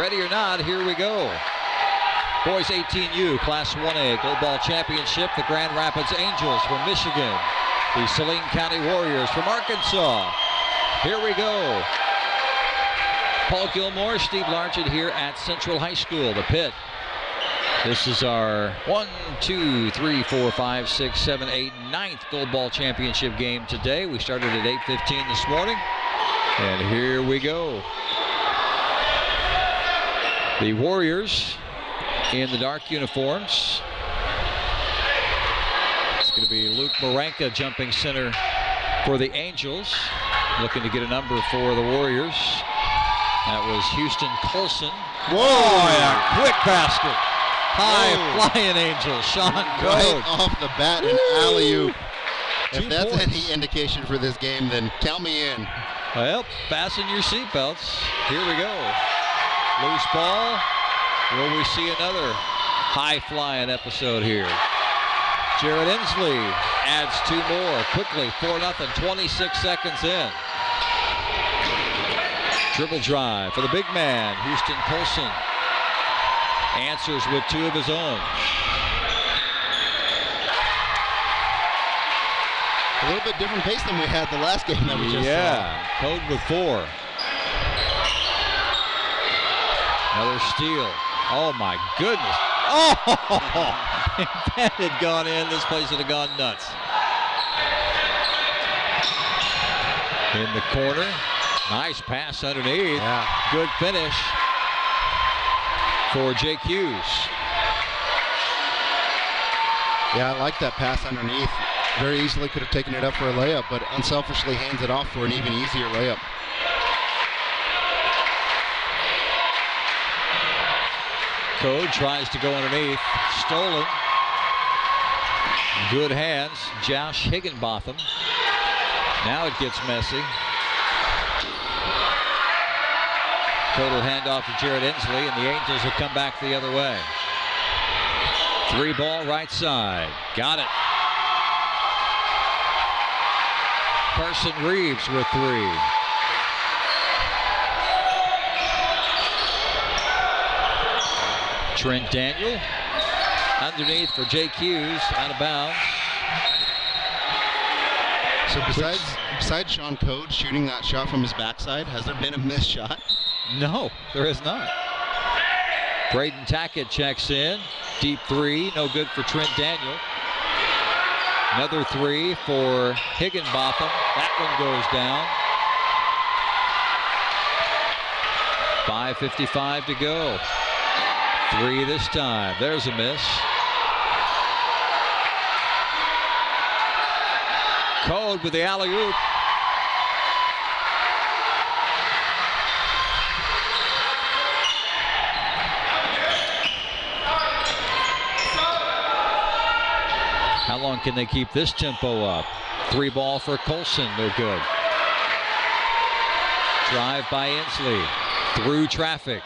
Ready or not, here we go. Boys 18U Class 1A Gold Ball Championship. The Grand Rapids Angels from Michigan. The Saline County Warriors from Arkansas. Here we go. Paul Gilmore, Steve Largent here at Central High School, the pit. This is our 1, 2, 3, 4, 5, 6, 7, 8, 9th Gold Ball Championship game today. We started at 8:15 this morning, and here we go. The Warriors in the dark uniforms. It's going to be Luke Maranka jumping center for the Angels, looking to get a number for the Warriors. That was Houston Colson. Whoa! Yeah, quick basket. High flying Angels, Sean Code. Right off the bat, an alley-oop. If 2 that's points. any indication for this game, then count me in. Well, fasten your seatbelts. Here we go. Loose ball. Will we see another high-flying episode here? Jared Inslee adds 2 more. Quickly, 4-0, 26 seconds in. Dribble drive for the big man, Houston Colson. Answers with 2 of his own. A little bit different pace than we had the last game that we just saw. Code with 4. Another steal. Oh my goodness. Oh, if that had gone in, this place would have gone nuts. In the corner. Nice pass underneath. Yeah. Good finish for Jake Hughes. Yeah, I like that pass underneath. Very easily could have taken it up for a layup, but unselfishly hands it off for an even easier layup. Code tries to go underneath. Stolen. Good hands. Josh Higginbotham. Now it gets messy. Total handoff to Jared Inslee, and the Angels will come back the other way. 3 ball right side. Got it. Carson Reeves with 3. Trent Daniel underneath for Jake Hughes, out of bounds. So besides Sean Code shooting that shot from his backside, has there been a missed shot? No, there is not. Braden Tackett checks in. Deep 3, no good for Trent Daniel. Another 3 for Higginbotham. That one goes down. 5:55 to go. 3 this time. There's a miss. Code with the alley-oop. How long can they keep this tempo up? 3 ball for Colson, no good. Drive by Inslee. Through traffic.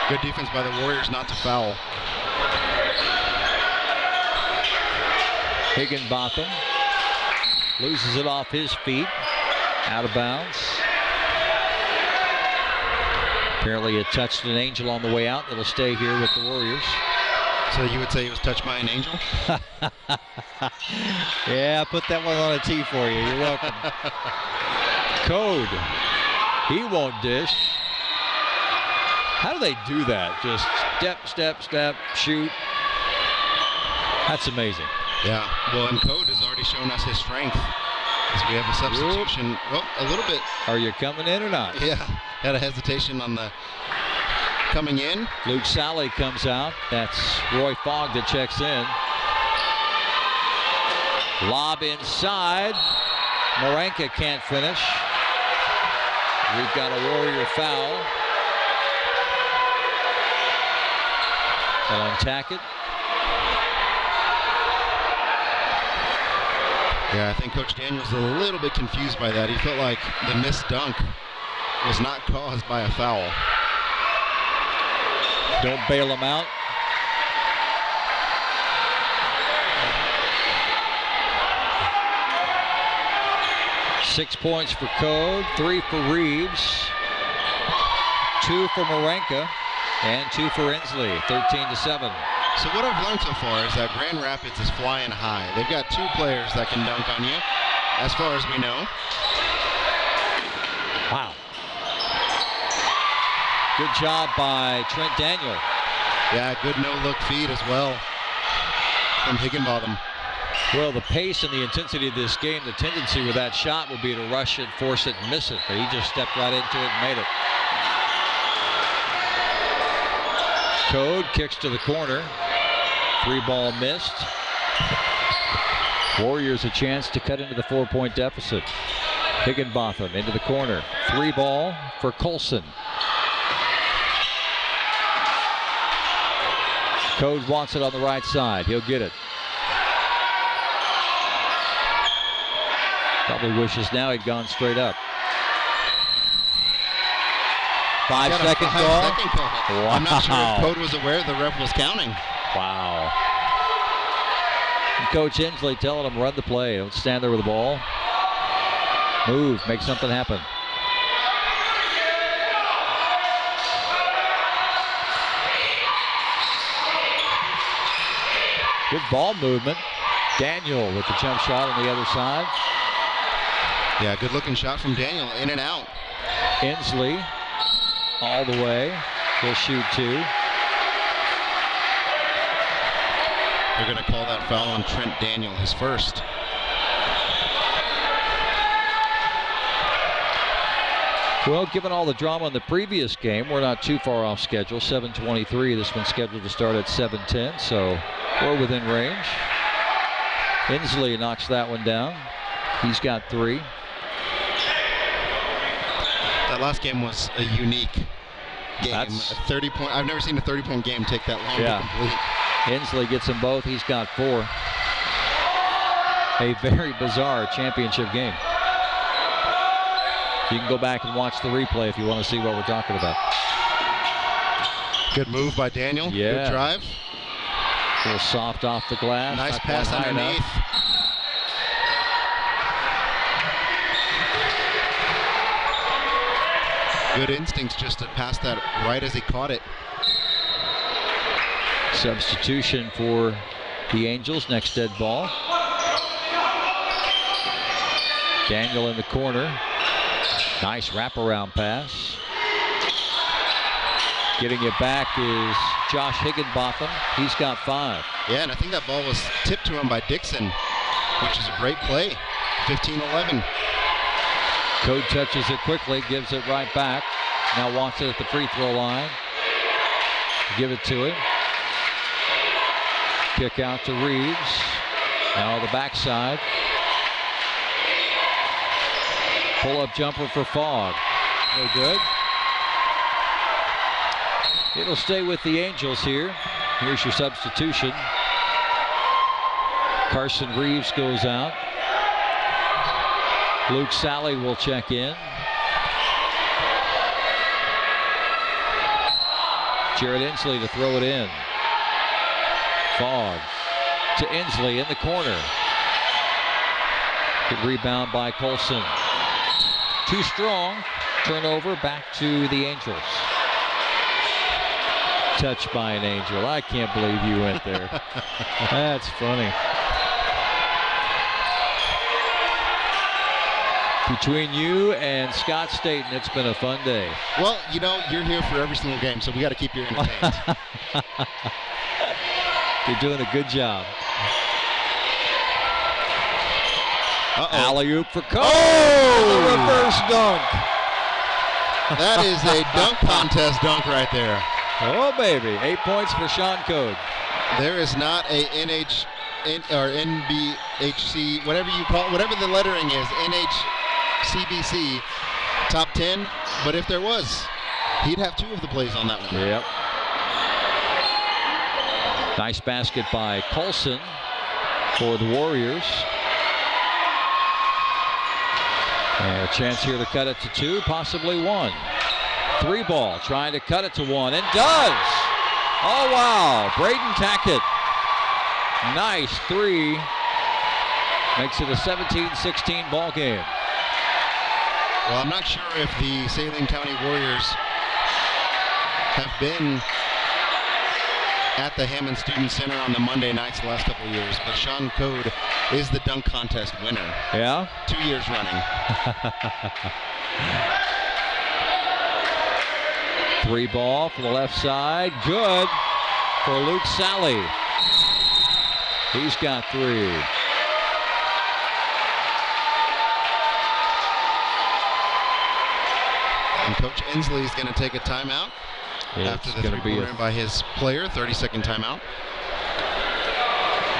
Good defense by the Warriors not to foul. Higginbotham loses it off his feet. Out of bounds. Apparently it touched an Angel on the way out. It'll stay here with the Warriors. So you would say he was touched by an Angel? Yeah, I put that one on a tee for you. You're welcome. Code. He won't dish. How do they do that? Just step, step, step, shoot. That's amazing. Yeah, well, and Code has already shown us his strength as we have a substitution. Well, a little bit. Are you coming in or not? Yeah, had a hesitation on the coming in. Luke Sally comes out. That's Roy Fogg that checks in. Lob inside. Maranka can't finish. We've got a Warrior foul. On Tackett. Yeah, I think Coach Daniels was a little bit confused by that. He felt like the missed dunk was not caused by a foul. Don't bail him out. Six points for Code, 3 for Reeves. 2 for Marenka and 2 for Inslee, 13-7. So what I've learned so far is that Grand Rapids is flying high. They've got 2 players that can dunk on you, as far as we know. Wow. Good job by Trent Daniel. Yeah, good no-look feed as well from Higginbotham. Well, the pace and the intensity of this game, the tendency with that shot would be to rush it, force it, and miss it. But he just stepped right into it and made it. Code kicks to the corner. 3-ball missed. Warriors a chance to cut into the 4-point deficit. Higginbotham into the corner. 3-ball for Colson. Code wants it on the right side. He'll get it. Probably wishes now he'd gone straight up. 5-second call. 5-second call. Wow. I'm not sure if Code was aware the ref was counting. Wow. And Coach Inslee telling him run the play. Don't stand there with the ball. Move. Make something happen. Good ball movement. Daniel with the jump shot on the other side. Yeah, good looking shot from Daniel, in and out. Inslee all the way. He'll shoot 2. They're going to call that foul on Trent Daniel, his first. Well, given all the drama in the previous game, we're not too far off schedule. 7:23. This one's scheduled to start at 7:10, so we're within range. Inslee knocks that one down. He's got 3. That last game was a unique game. That's a 30-point. I've never seen a 30-point game take that long Yeah. to complete. Inslee gets them both. He's got 4. A very bizarre championship game. You can go back and watch the replay if you want to see what we're talking about. Good move by Daniel. Yeah. Good drive. A little soft off the glass. Nice Not pass quite high underneath. enough. Good instincts just to pass that right as he caught it. Substitution for the Angels. Next dead ball. Daniel in the corner. Nice wraparound pass. Getting it back is Josh Higginbotham. He's got 5. Yeah, and I think that ball was tipped to him by Dixon, which is a great play. 15-11. Code touches it quickly, gives it right back. Now wants it at the free throw line. Give it to him. Kick out to Reeves. Now the backside. Pull-up jumper for Fogg. No good. It'll stay with the Angels here. Here's your substitution. Carson Reeves goes out. Luke Sally will check in. Jared Inslee to throw it in. Fogg to Inslee in the corner. Good rebound by Colson. Too strong. Turnover back to the Angels. Touched by an Angel. I can't believe you went there. That's funny. Between you and Scott Staten, it's been a fun day. Well, you know, you're here for every single game, so we got to keep you entertained. You're doing a good job. Alley-oop for Cole. Oh! The reverse dunk. That is a dunk contest dunk right there. Oh, baby. 8 points for Sean Code. There is not a or NBHC, whatever you call it, whatever the lettering is, NHCBC top 10. But if there was, he'd have 2 of the plays on that one. Yep. Nice basket by Colson for the Warriors. And a chance here to cut it to 2, possibly 1. 3-ball, trying to cut it to 1, and does! Oh, wow. Braden Tackett. Nice 3. Makes it a 17-16 ball game. Well, I'm not sure if the Saline County Warriors have been at the Hammond Student Center on the Monday nights the last couple of years, but Sean Code is the dunk contest winner. Yeah? 2 years running. 3 ball from the left side. Good for Luke Sally. He's got 3. And Coach Inslee is going to take a timeout after the three-pointer by his player. 30-second timeout.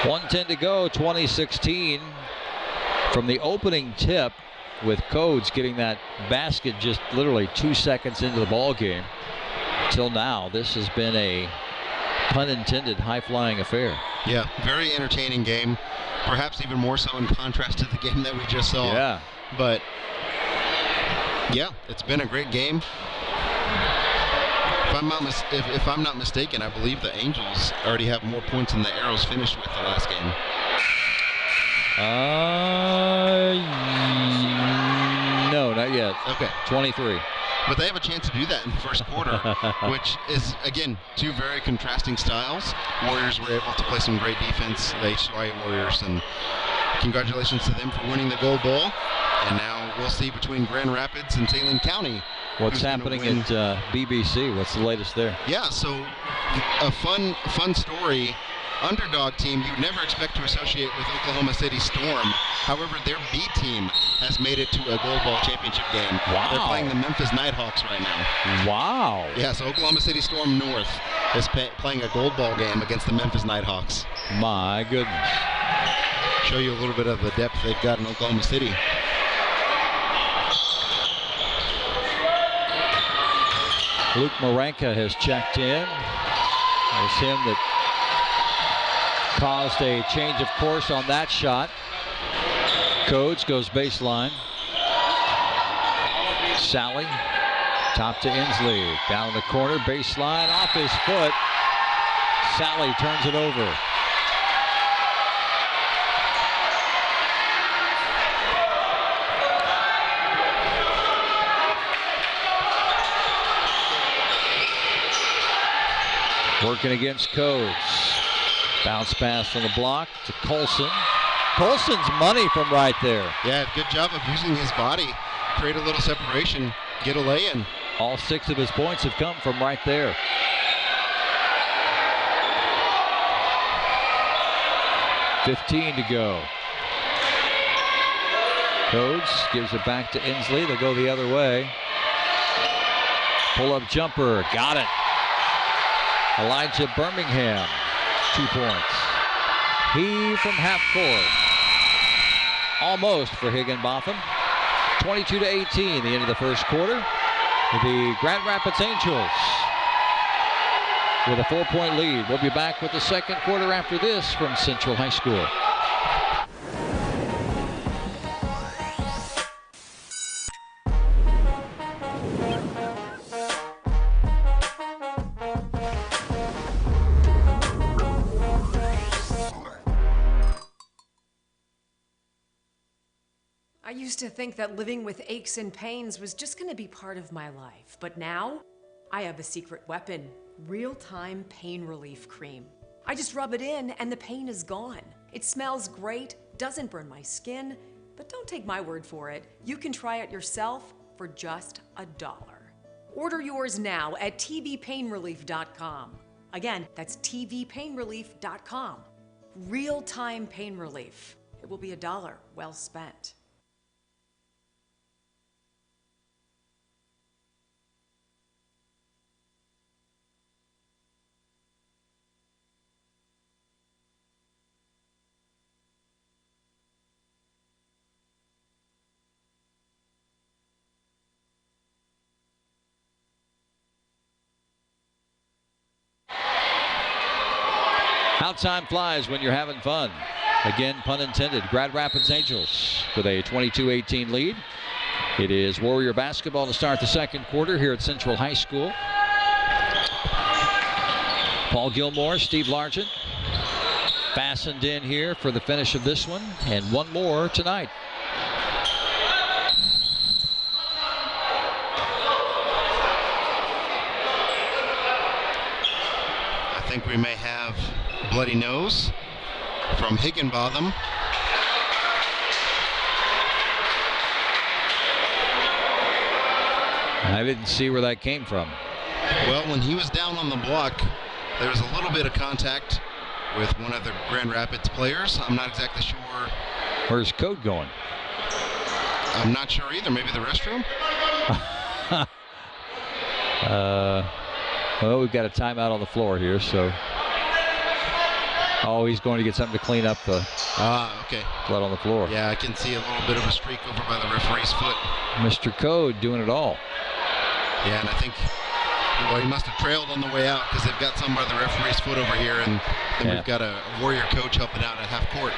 1:10 to go, 2016. From the opening tip, with Codes getting that basket just literally 2 seconds into the ball game, till now, this has been a pun intended high-flying affair. Yeah, very entertaining game. Perhaps even more so in contrast to the game that we just saw. Yeah. But yeah, it's been a great game. If I'm not mistaken, I believe the Angels already have more points than the Arrows finished with the last game. No, not yet. Okay. 23. But they have a chance to do that in the first quarter, which is, again, 2 very contrasting styles. Warriors were able to play some great defense, the HCCHEA Warriors, and congratulations to them for winning the gold ball. And now we'll see between Grand Rapids and Saline County. What's happening at BBC? What's the latest there? Yeah, so a fun story. Underdog team you'd never expect to associate with Oklahoma City Storm. However, their B team has made it to a gold ball championship game. Wow. They're playing the Memphis Nighthawks right now. Wow. Yeah, so Oklahoma City Storm North is playing a gold ball game against the Memphis Nighthawks. My goodness. Show you a little bit of the depth they've got in Oklahoma City. Luke Marenka has checked in. It's him that caused a change of course on that shot. Codes goes baseline. Sally, top to Inslee. Down in the corner, baseline, off his foot. Sally turns it over. Working against Codes. Bounce pass on the block to Colson. Colson's money from right there. Yeah, good job of using his body. Create a little separation. Get a lay-in. All 6 of his points have come from right there. .15 to go. Codes gives it back to Inslee. They'll go the other way. Pull-up jumper. Got it. Elijah Birmingham. 2 points. He from half court. Almost for Higginbotham. 22-18, the end of the first quarter. The Grand Rapids Angels with a 4-point lead. We'll be back with the second quarter after this from Central High School. I used to think that living with aches and pains was just going to be part of my life, but now I have a secret weapon, real-time pain relief cream. I just rub it in and the pain is gone. It smells great, doesn't burn my skin, but don't take my word for it. You can try it yourself for just $1. Order yours now at tvpainrelief.com. Again, that's tvpainrelief.com. Real-time pain relief. It will be $1 well spent. How time flies when you're having fun. Again, pun intended. Grand Rapids Angels with a 22-18 lead. It is Warrior basketball to start the second quarter here at Central High School. Paul Gilmore, Steve Largent fastened in here for the finish of this one, and one more tonight. think we may have bloody nose from Higginbotham. I didn't see where that came from. Well, when he was down on the block, there was a little bit of contact with one of the Grand Rapids players. I'm not exactly sure. Where's Code going? I'm not sure either. Maybe the restroom? Well, we've got a timeout on the floor here, so. Oh, he's going to get something to clean up the okay. blood on the floor. Yeah, I can see a little bit of a streak over by the referee's foot. Mr. Code doing it all. Yeah, and I think, well, he must have trailed on the way out because they've got some by the referee's foot over here, and then we've got a Warrior coach helping out at half court.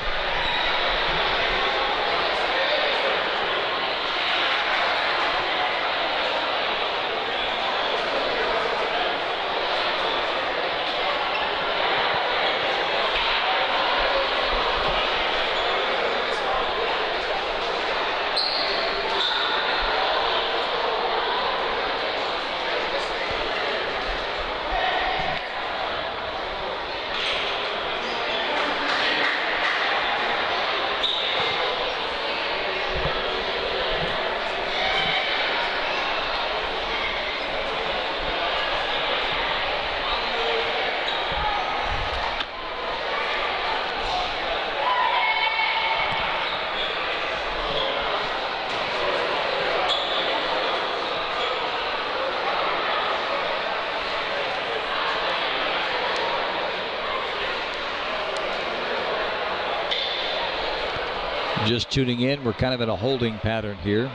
Just tuning in, we're kind of in a holding pattern here.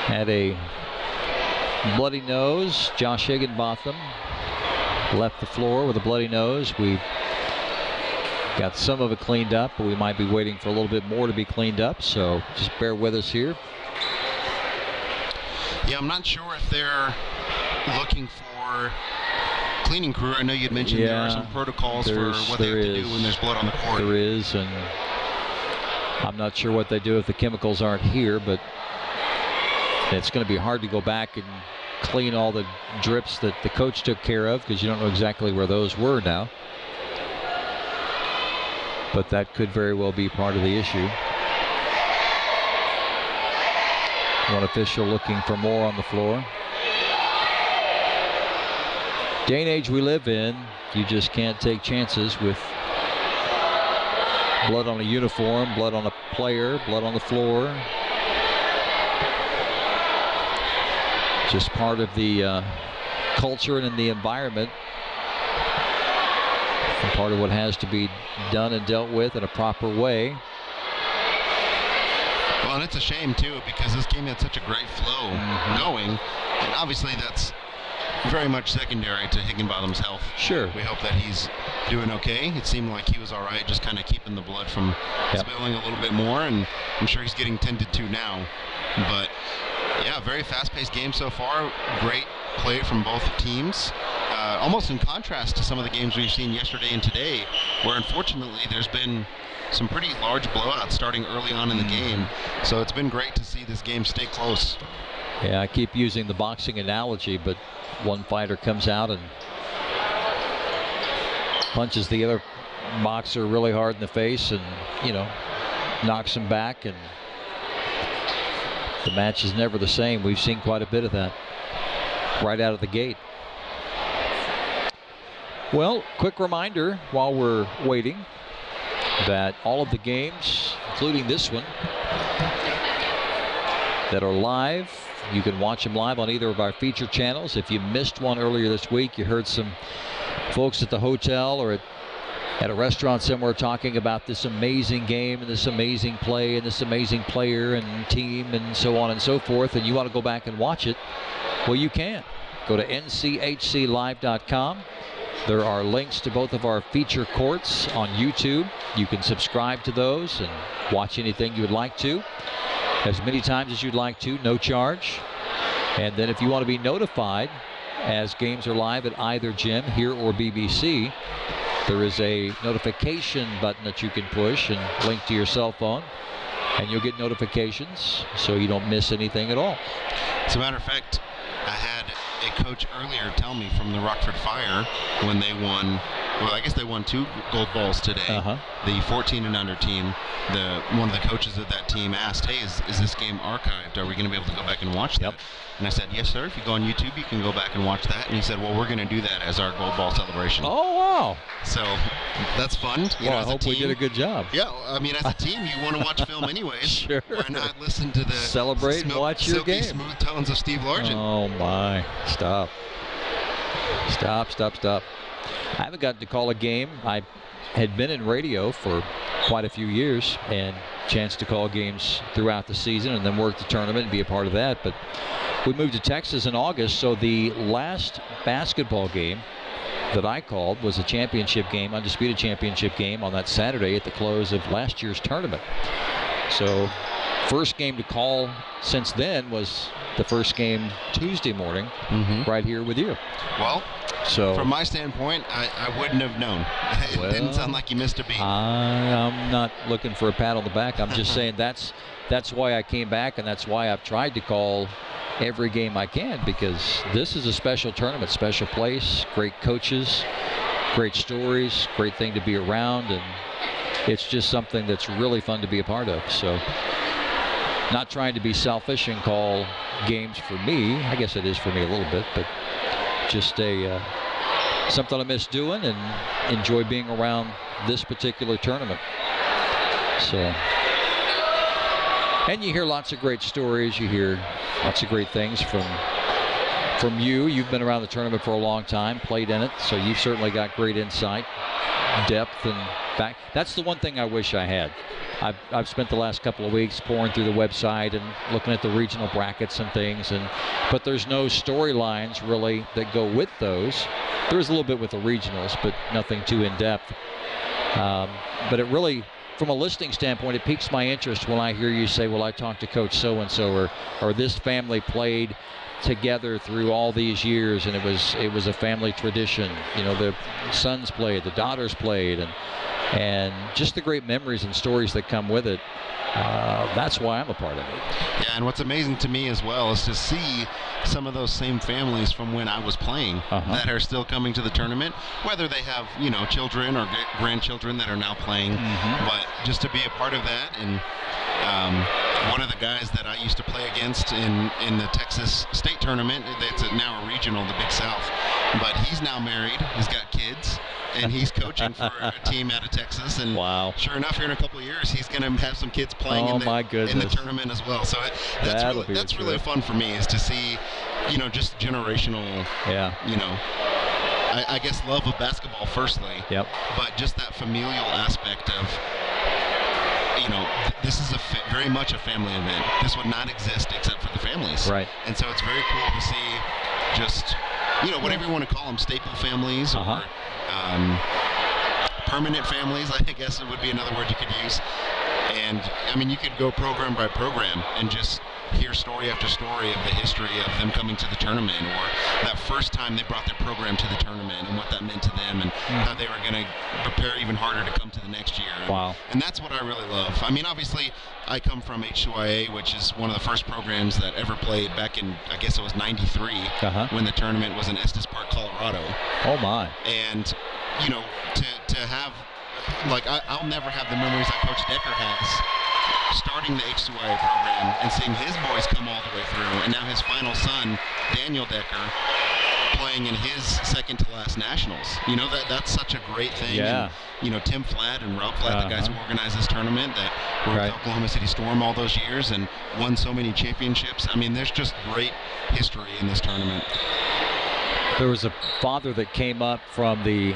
Had a bloody nose. Josh Higginbotham left the floor with a bloody nose. We've got some of it cleaned up, but we might be waiting for a little bit more to be cleaned up, so just bear with us here. Yeah, I'm not sure if they're looking for cleaning crew. I know you'd mentioned there are some protocols for what they have to do when there's blood on the court. There is, and I'm not sure what they do if the chemicals aren't here, but it's going to be hard to go back and clean all the drips that the coach took care of because you don't know exactly where those were now. But that could very well be part of the issue. One official looking for more on the floor. Day and age we live in, you just can't take chances with blood on a uniform, blood on a player, blood on the floor. Just part of the culture and the environment. And part of what has to be done and dealt with in a proper way. Well, and it's a shame, too, because this game had such a great flow going. And obviously that's very much secondary to Higginbotham's health. Sure. We hope that he's doing okay. It seemed like he was all right, just kind of keeping the blood from spilling a little bit more, and I'm sure he's getting tended to now. But yeah, very fast-paced game so far. Great play from both teams. Almost in contrast to some of the games we've seen yesterday and today, where unfortunately there's been some pretty large blowouts starting early on in the game. So it's been great to see this game stay close. Yeah, I keep using the boxing analogy, but one fighter comes out and punches the other boxer really hard in the face and, you know, knocks him back, and the match is never the same. We've seen quite a bit of that right out of the gate. Well, quick reminder while we're waiting that all of the games, including this one, that are live, you can watch them live on either of our feature channels. If you missed one earlier this week, you heard some folks at the hotel or at a restaurant somewhere talking about this amazing game and this amazing play and this amazing player and team and so on and so forth, and you want to go back and watch it, well, you can. Go to SCCHEA.live.com. There are links to both of our feature courts on YouTube. You can subscribe to those and watch anything you would like to, as many times as you'd like to, no charge. And then if you want to be notified as games are live at either gym, here or BBC, there is a notification button that you can push and link to your cell phone, and you'll get notifications so you don't miss anything at all. As a matter of fact, I had a coach earlier tell me from the Rockford Fire when they won well, I guess they won 2 gold balls today. The 14 and under team, one of the coaches of that team asked, hey, is this game archived? Are we going to be able to go back and watch that? And I said, yes, sir. If you go on YouTube, you can go back and watch that. And he said, well, we're going to do that as our gold ball celebration. Oh, wow. So that's fun. Well, I hope we did a good job. Yeah, I mean, as a team, you want to watch film anyways. Sure. Why not listen to the celebrate and watch your game? Smooth tones of Steve Largent. Oh, my. Stop. I haven't gotten to call a game. I had been in radio for quite a few years and chance to call games throughout the season and then work the tournament and be a part of that. But we moved to Texas in August, so the last basketball game that I called was a championship game, undisputed championship game on that Saturday at the close of last year's tournament. So first game to call since then was the first game Tuesday morning right here with you. Well, so from my standpoint, I wouldn't have known. It didn't sound like you missed a beat. I'm not looking for a pat on the back. I'm just saying that's why I came back, and that's why I've tried to call every game I can, because this is a special tournament, special place, great coaches, great stories, great thing to be around, and it's just something that's really fun to be a part of. So not trying to be selfish and call games for me. I guess it is for me a little bit, but just something I miss doing and enjoy being around this particular tournament. So, and you hear lots of great stories. You hear lots of great things from you. You've been around the tournament for a long time, played in it, so you've certainly got great insight, depth, and back. That's the one thing I wish I had. I've spent the last couple of weeks pouring through the website and looking at the regional brackets and things, but there's no storylines really that go with those. There is a little bit with the regionals, but nothing too in-depth. But it really, from a listening standpoint, it piques my interest when I hear you say, well, I talked to Coach so-and-so, or this family played together through all these years, and it was a family tradition. You know, the sons played, the daughters played, and just the great memories and stories that come with it. That's why I'm a part of it. Yeah, and what's amazing to me as well is to see some of those same families from when I was playing that are still coming to the tournament, whether they have, you know, children or grandchildren that are now playing, but just to be a part of that. And one of the guys that I used to play against in the Texas State Tournament, it's now a regional, the Big South, but he's now married, he's got kids, and he's coaching for a team out of Texas. And sure enough, here in a couple of years, he's going to have some kids playing in the tournament as well. So that's really fun for me, is to see, you know, just generational, you know, I guess love of basketball firstly, but just that familial aspect of, you know, this is very much a family event. This would not exist except for the families. Right. And so it's very cool to see just, you know, whatever you want to call them, staple families or permanent families, I guess it would be another word you could use. And, I mean, you could go program by program and just hear story after story of the history of them coming to the tournament, or that first time they brought their program to the tournament and what that meant to them, and how they were going to prepare even harder to come to the next year. And that's what I really love. I mean, obviously, I come from SCCHEA, which is one of the first programs that ever played back in, I guess it was 93, when the tournament was in Estes Park, Colorado. Oh, my. And, you know, to have, like, I'll never have the memories that Coach Decker has starting the SCCHEA program and seeing his boys come all the way through, and now his final son, Daniel Decker, playing in his second to last nationals. You know, that's such a great thing. Yeah. And, you know, Tim Flatt and Rob Flatt, the guys who organized this tournament, that were with Oklahoma City Storm all those years and won so many championships. I mean, there's just great history in this tournament. There was a father that came up from the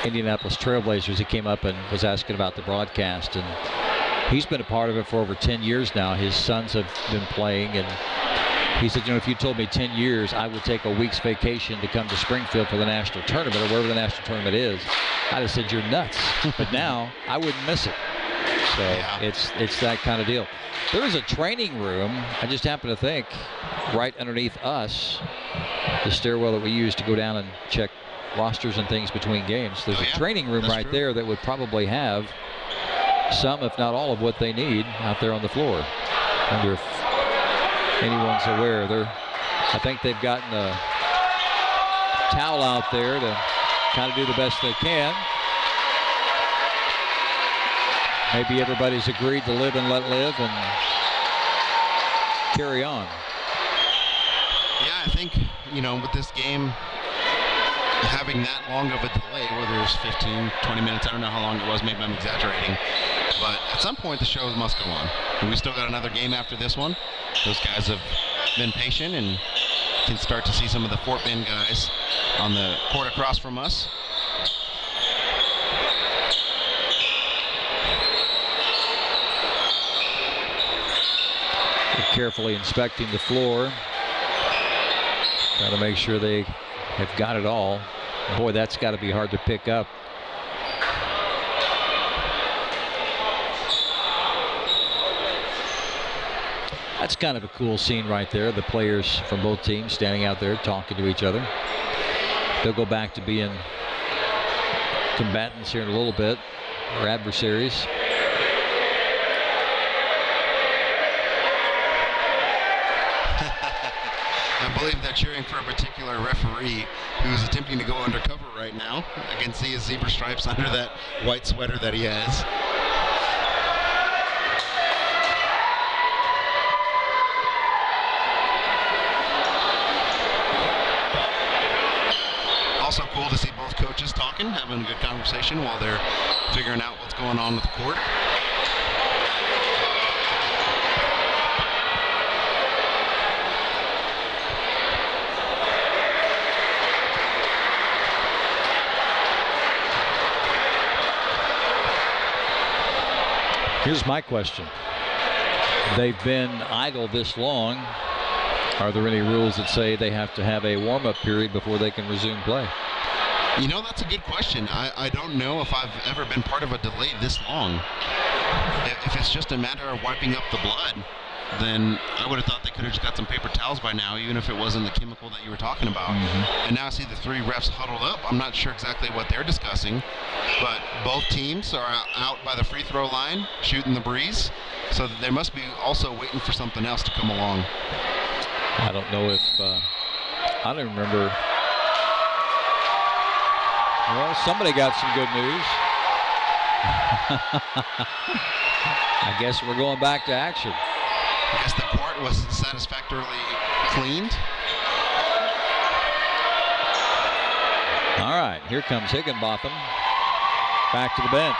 Indianapolis Trailblazers. He came up and was asking about the broadcast, and he's been a part of it for over 10 years now. His sons have been playing, and he said, you know, if you told me 10 years I would take a week's vacation to come to Springfield for the national tournament, or wherever the national tournament is, I'd have said, you're nuts. But now I wouldn't miss it. So it's that kind of deal. There is a training room, I just happen to think, right underneath us, the stairwell that we use to go down and check rosters and things between games. There's a training room there that would probably have some, if not all, of what they need out there on the floor. I wonder if anyone's aware. I think they've gotten a towel out there to kind of do the best they can. Maybe everybody's agreed to live and let live and carry on. Yeah, I think, with this game having that long of a delay, whether it was 15, 20 minutes, I don't know how long it was, maybe I'm exaggerating. But at some point, the show must go on. And we still got another game after this one. Those guys have been patient and can start to see some of the Fort Bend guys on the court across from us. They're carefully inspecting the floor. Got to make sure they have got it all. Boy, that's got to be hard to pick up. That's kind of a cool scene right there. The players from both teams standing out there talking to each other. They'll go back to being combatants here in a little bit, or adversaries. I believe they're cheering for a particular referee who's attempting to go undercover right now. I can see his zebra stripes under that white sweater that he has. Also cool to see both coaches talking, having a good conversation while they're figuring out what's going on with the court. Here's my question. They've been idle this long. Are there any rules that say they have to have a warm-up period before they can resume play? That's a good question. I don't know if I've ever been part of a delay this long. If it's just a matter of wiping up the blood, then I would have thought they could have just got some paper towels by now, even if it wasn't the chemical that you were talking about. And now I see the three refs huddled up. I'm not sure exactly what they're discussing, but both teams are out by the free throw line shooting the breeze, so they must be also waiting for something else to come along. I don't know if I don't remember. Well, somebody got some good news. I guess we're going back to action. I guess the court was satisfactorily cleaned. All right, here comes Higginbotham back to the bench.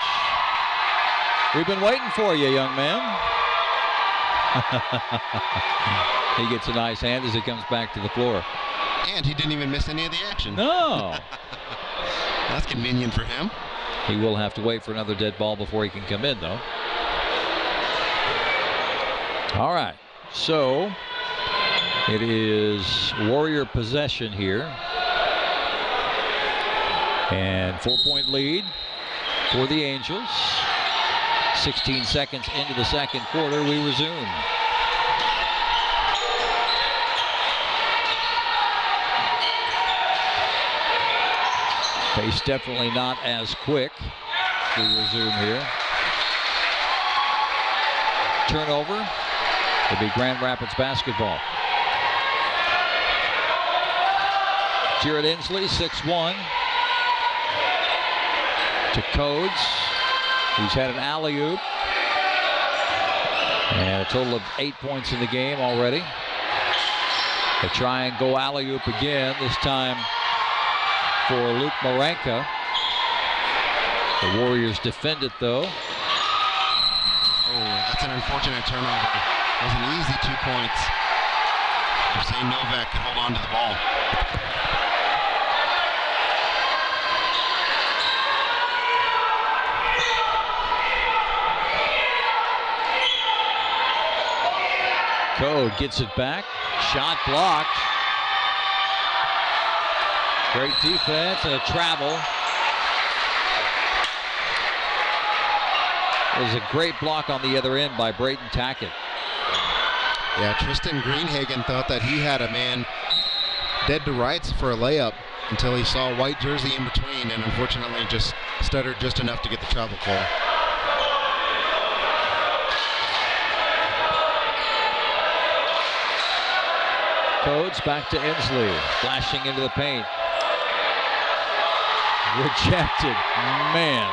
We've been waiting for you, young man. He gets a nice hand as he comes back to the floor. And he didn't even miss any of the action. No. That's convenient for him. He will have to wait for another dead ball before he can come in, though. All right, so it is Warrior possession here. And 4-point lead for the Angels. 16 seconds into the second quarter, we resume. Pace definitely not as quick. We resume here. Turnover. It'll be Grand Rapids basketball. Jared Inslee, 6'1". To Codes, who's had an alley-oop. And a total of 8 points in the game already. They try and go alley-oop again, this time for Luke Marenka. The Warriors defend it, though. Oh, that's an unfortunate turnover. It was an easy 2 points. If Zane Novak could hold on to the ball. Code gets it back. Shot blocked. Great defense and a travel. There's a great block on the other end by Brayton Tackett. Yeah, Tristan Greenhagen thought that he had a man dead to rights for a layup until he saw a white jersey in between and unfortunately just stuttered just enough to get the travel call. Codes back to Inslee, flashing into the paint. Rejected. Man.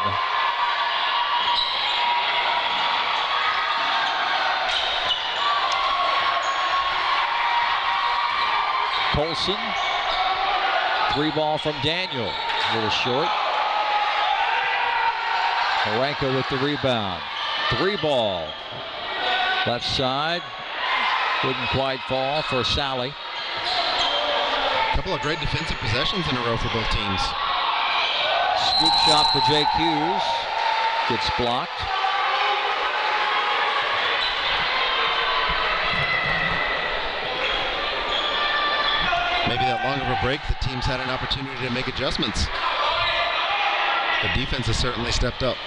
Colson. 3-ball from Daniel. A little short. Marenka with the rebound. 3-ball. Left side. Wouldn't quite fall for Sally. A couple of great defensive possessions in a row for both teams. Scoop shot for Jake Hughes. Gets blocked. Maybe that long of a break, the teams had an opportunity to make adjustments. The defense has certainly stepped up.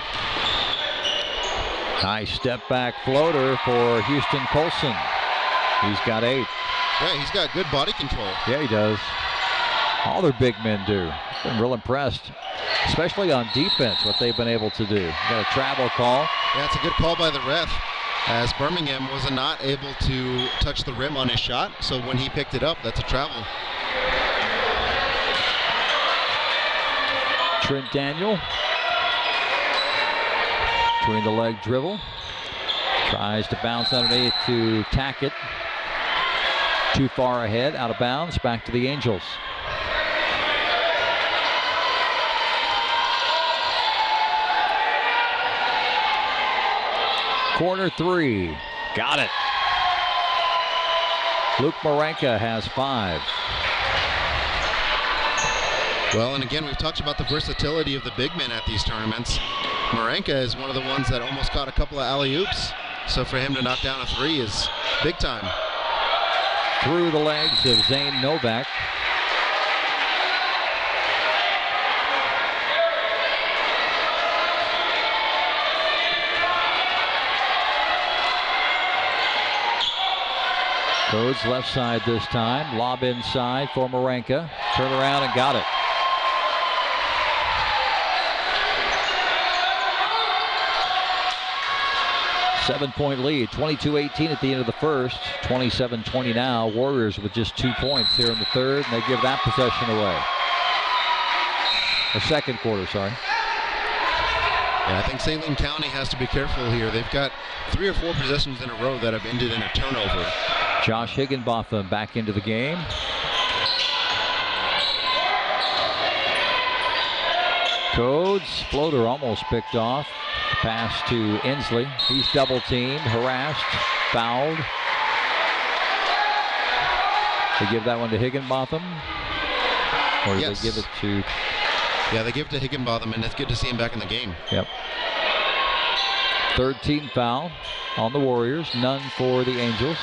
Nice step back floater for Houston Colson. He's got 8. Yeah, he's got good body control. Yeah, he does. All their big men do. Been real impressed, especially on defense, what they've been able to do. Got a travel call. Yeah, it's a good call by the ref, as Birmingham was not able to touch the rim on his shot. So when he picked it up, that's a travel. Trent Daniel. Between the leg dribble. Tries to bounce underneath to Tackett. Too far ahead, out of bounds, back to the Angels. Corner 3, got it. Luke Marenka has 5. Well, and again, we've talked about the versatility of the big men at these tournaments. Marenka is one of the ones that almost caught a couple of alley-oops. So for him to knock down a 3 is big time. Through the legs of Zane Novak. Codes left side this time. Lob inside for Marenka. Turn around and got it. Seven-point lead, 22-18 at the end of the first, 27-20 now. Warriors with just 2 points here in the third, and they give that possession away. Or second quarter, sorry. Yeah, I think Saline County has to be careful here. They've got 3 or 4 possessions in a row that have ended in a turnover. Josh Higginbotham back into the game. Codes, floater almost picked off. Pass to Inslee. He's double teamed, harassed, fouled. They give that one to Higginbotham? Or do Yes. they give it to... Yeah, they give it to Higginbotham, and it's good to see him back in the game. Yep. Third team foul on the Warriors. None for the Angels.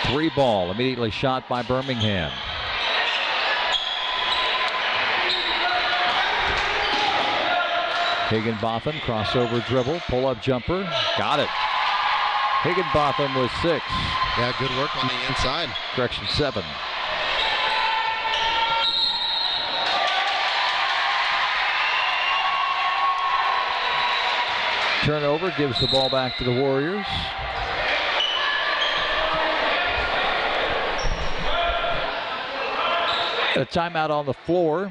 3-ball immediately shot by Birmingham. Higginbotham, crossover dribble, pull-up jumper, got it. Higginbotham with 6. Yeah, good work on the inside. Correction, 7. Turnover gives the ball back to the Warriors. A timeout on the floor.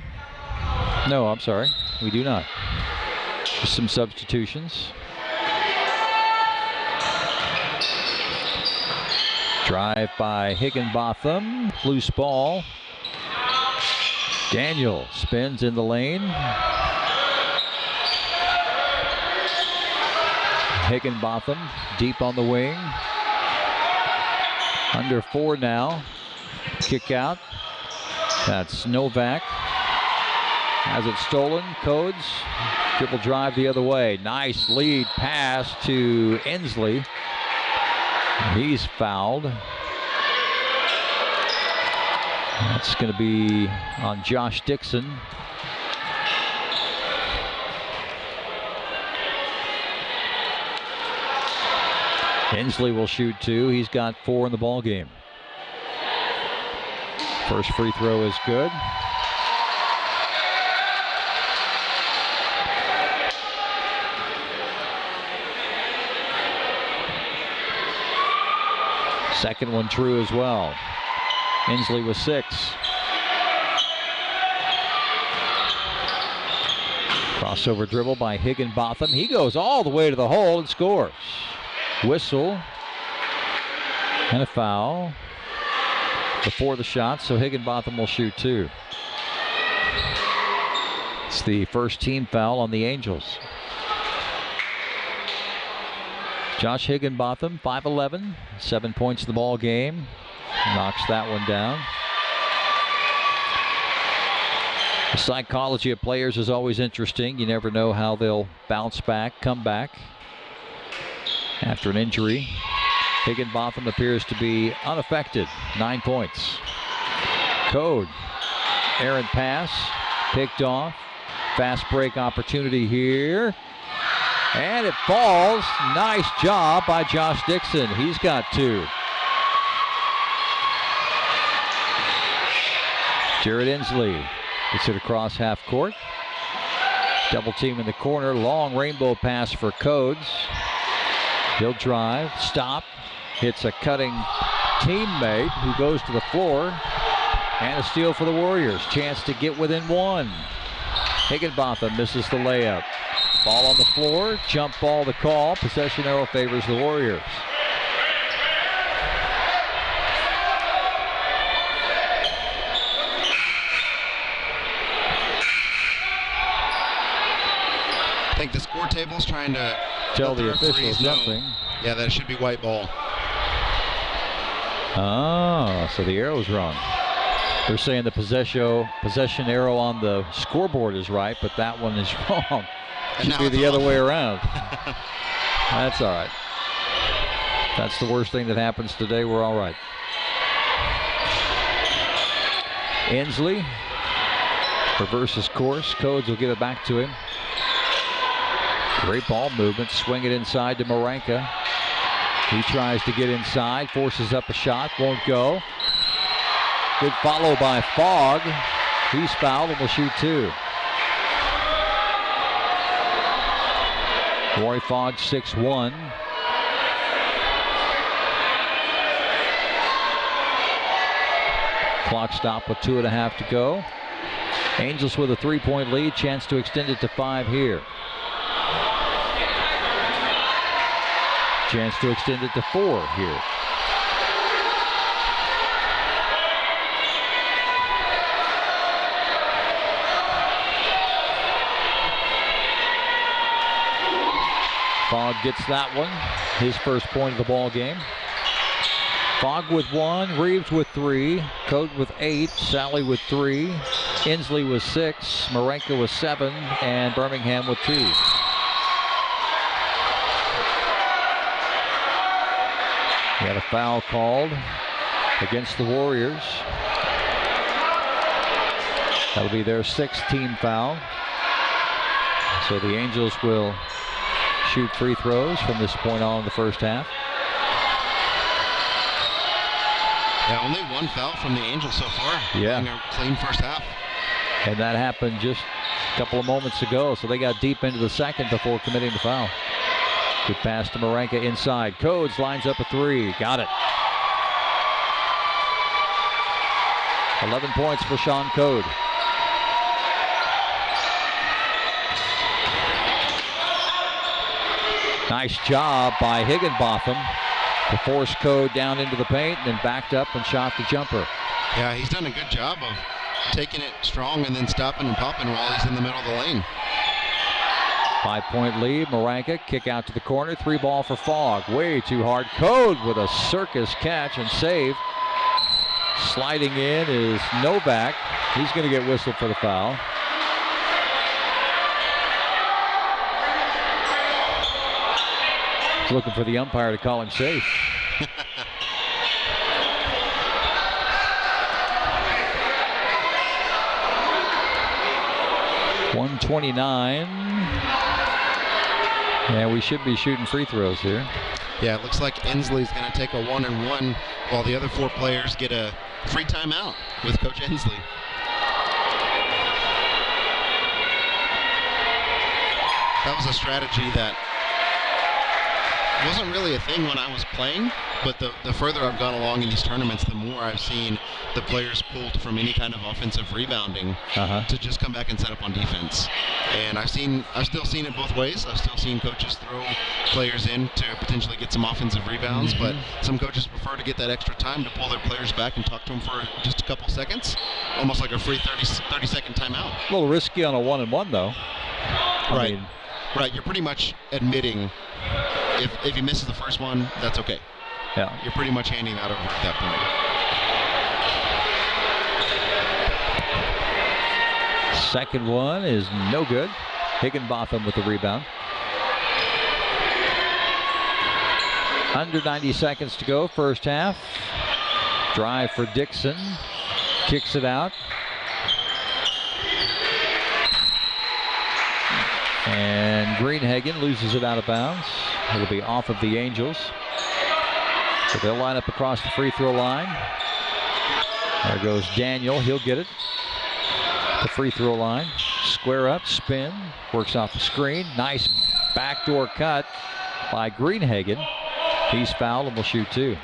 No, I'm sorry, we do not. Just some substitutions. Drive by Higginbotham. Loose ball. Daniel spins in the lane. Higginbotham deep on the wing. Under 4 now. Kick out. That's Novak. Has it stolen. Codes. Dribble drive the other way. Nice lead pass to Inslee. He's fouled. That's going to be on Josh Dixon. Inslee will shoot 2. He's got 4 in the ball game. First free throw is good. Second one true as well. Inslee with 6. Crossover dribble by Higginbotham. He goes all the way to the hole and scores. Whistle and a foul before the shot, so Higginbotham will shoot 2. It's the first team foul on the Angels. Josh Higginbotham, 5'11", 7 points in the ball game. Knocks that one down. The psychology of players is always interesting. You never know how they'll bounce back, come back after an injury. Higginbotham appears to be unaffected. 9 points. Code. Errant pass. Picked off. Fast break opportunity here. And it falls. Nice job by Josh Dixon. He's got 2. Jared Inslee gets it across half court. Double team in the corner. Long rainbow pass for Codes. He'll drive. Stop. Hits a cutting teammate who goes to the floor. And a steal for the Warriors. Chance to get within 1. Higginbotham misses the layup. Ball on the floor. Jump ball the call. Possession arrow favors the Warriors. I think the score table's trying to tell the officials something. Yeah, that should be white ball. Oh, so the arrow's wrong. They're saying the possession arrow on the scoreboard is right, but that one is wrong. It should be the other way around. That's all right. That's the worst thing that happens today. We're all right. Inslee reverses course. Codes will give it back to him. Great ball movement. Swing it inside to Maranka. He tries to get inside. Forces up a shot. Won't go. Good follow by Fogg. He's fouled and will shoot 2. Roy Fogg, 6'1". Clock stop with 2.5 to go. Angels with a 3-point lead. Chance to extend it to 5 here. Chance to extend it to 4 here. Fogg gets that one. His first point of the ball game. Fogg with 1, Reeves with 3, Code with 8, Sally with 3, Inslee with 6, Marenka with 7, and Birmingham with 2. We had a foul called against the Warriors. That'll be their 6th team foul. So the Angels will shoot free throws from this point on in the first half. Yeah, only 1 foul from the Angels so far. Yeah. A clean first half. And that happened just a couple of moments ago, so they got deep into the second before committing the foul. Good pass to Maranka inside. Codes lines up a 3. Got it. 11 points for Sean Code. Nice job by Higginbotham to force Code down into the paint and then backed up and shot the jumper. Yeah, he's done a good job of taking it strong and then stopping and popping while he's in the middle of the lane. 5-point lead. Maranka kick out to the corner. 3 ball for Fogg. Way too hard. Code with a circus catch and save. Sliding in is Novak. He's going to get whistled for the foul. He's looking for the umpire to call him safe. .129. Yeah, we should be shooting free throws here. Yeah, it looks like Inslee's going to take a 1-and-1 while the other 4 players get a free timeout with Coach Inslee. That was a strategy that wasn't really a thing when I was playing, but the further I've gone along in these tournaments, the more I've seen the players pulled from any kind of offensive rebounding to just come back and set up on defense. And I've still seen it both ways. I've still seen coaches throw players in to potentially get some offensive rebounds, but some coaches prefer to get that extra time to pull their players back and talk to them for just a couple seconds, almost like a free 30-second timeout. A little risky on a 1-and-1 though. Right. Right. You're pretty much admitting if he misses the first one, that's okay. Yeah. You're pretty much handing that over at that point. Second one is no good. Higginbotham with the rebound. Under 90 seconds to go, first half. Drive for Dixon. Kicks it out. And Greenhagen loses it out of bounds. It'll be off of the Angels. So they'll line up across the free throw line. There goes Daniel. He'll get it. The free throw line. Square up, spin. Works off the screen. Nice backdoor cut by Greenhagen. He's fouled and will shoot two.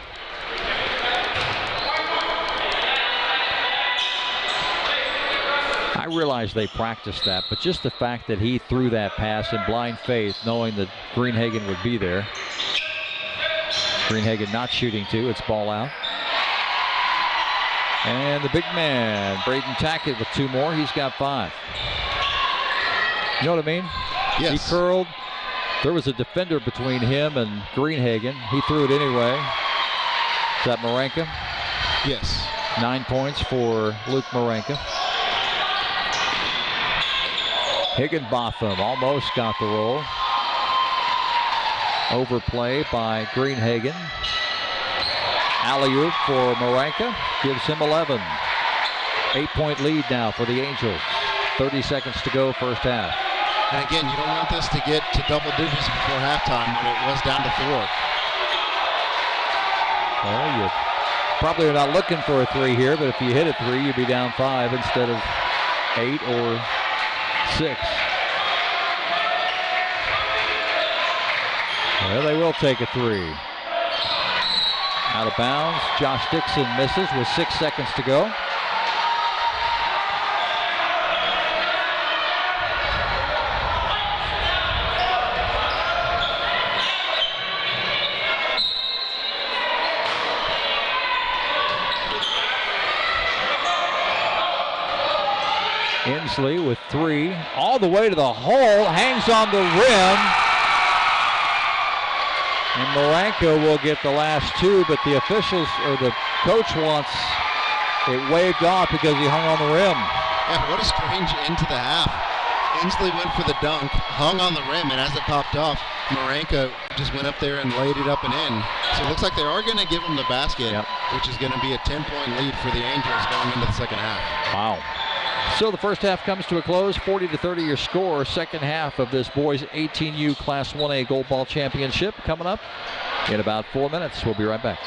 I realize they practiced that, but just the fact that he threw that pass in blind faith, knowing that Greenhagen would be there. Greenhagen not shooting two. It's ball out. And the big man, Braden Tackett, with two more. He's got 5. You know what I mean? Yes. He curled. There was a defender between him and Greenhagen. He threw it anyway. Is that Marenka? Yes. 9 points for Luke Marenka. Higginbotham almost got the roll. Overplay by Greenhagen. Alley-oop for Marenka gives him 11. 8-point lead now for the Angels. 30 seconds to go, first half. And again, you don't want this to get to double digits before halftime when it was down to 4. Well, you probably are not looking for a 3 here, but if you hit a 3, you'd be down 5 instead of 8 or 6. Well, they will take a 3. Out of bounds. Josh Dixon misses with 6 seconds to go. Inslee with 3, all the way to the hole, hangs on the rim. And Marenka will get the last 2, but the officials, or the coach, wants it waved off because he hung on the rim. Yeah, what a strange end to the half. Inslee went for the dunk, hung on the rim, and as it popped off, Marenka just went up there and laid it up and in. So it looks like they are going to give him the basket, which is going to be a 10-point lead for the Angels going into the second half. Wow. So the first half comes to a close, 40-30 your score. Second half of this boys 18U Class 1A Gold Ball Championship coming up in about 4 minutes. We'll be right back.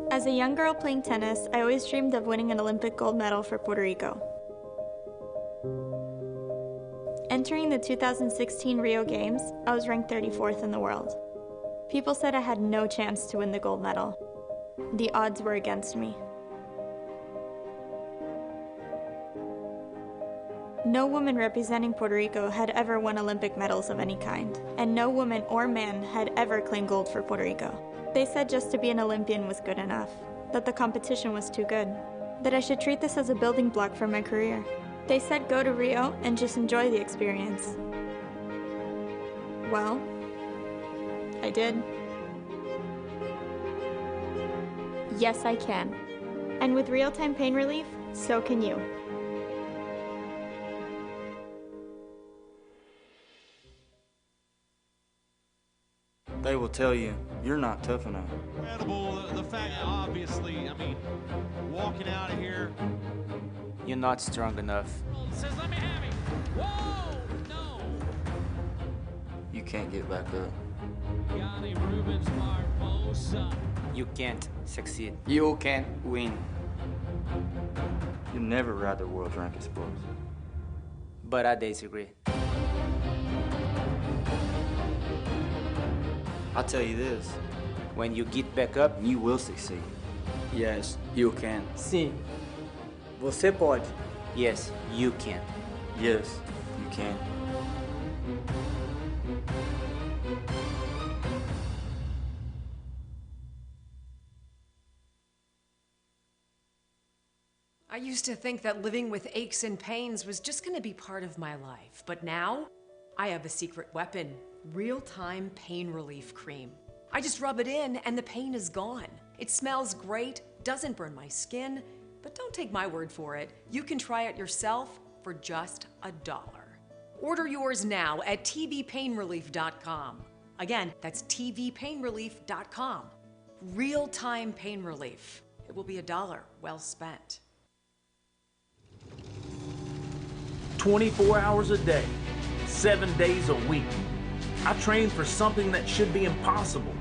As a young girl playing tennis, I always dreamed of winning an Olympic gold medal for Puerto Rico. Entering the 2016 Rio Games, I was ranked 34th in the world. People said I had no chance to win the gold medal. The odds were against me. No woman representing Puerto Rico had ever won Olympic medals of any kind, and no woman or man had ever claimed gold for Puerto Rico. They said just to be an Olympian was good enough, that the competition was too good, that I should treat this as a building block for my career. They said go to Rio and just enjoy the experience. Well, I did. Yes, I can. And with real-time pain relief, so can you. They will tell you, you're not tough enough. Incredible, the fact, obviously, I mean, walking out of here. You're not strong enough. Says, let me have it. Whoa, no. You can't get back up. Yanni Rubens Barbosa. You can't succeed. You can't win. You never ride the world's ranked sports. But I disagree. I'll tell you this, when you get back up, you will succeed. Yes, you can. Sim, você pode. Yes, you can. Yes, you can. I used to think that living with aches and pains was just going to be part of my life, but now I have a secret weapon, real-time pain relief cream. I just rub it in and the pain is gone. It smells great, doesn't burn my skin, but don't take my word for it. You can try it yourself for just $1. Order yours now at tvpainrelief.com. Again, that's tvpainrelief.com. Real-time pain relief. It will be $1 well spent. 24 hours a day, 7 days a week. I train for something that should be impossible.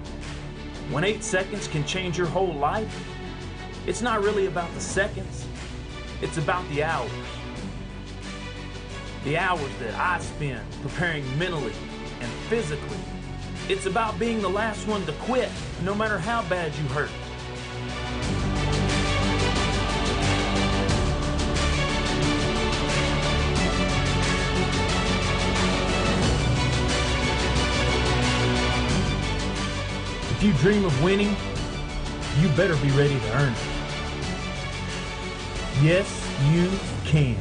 When 8 seconds can change your whole life, it's not really about the seconds, it's about the hours. The hours that I spend preparing mentally and physically. It's about being the last one to quit, no matter how bad you hurt. If you dream of winning, you better be ready to earn it. Yes, you can.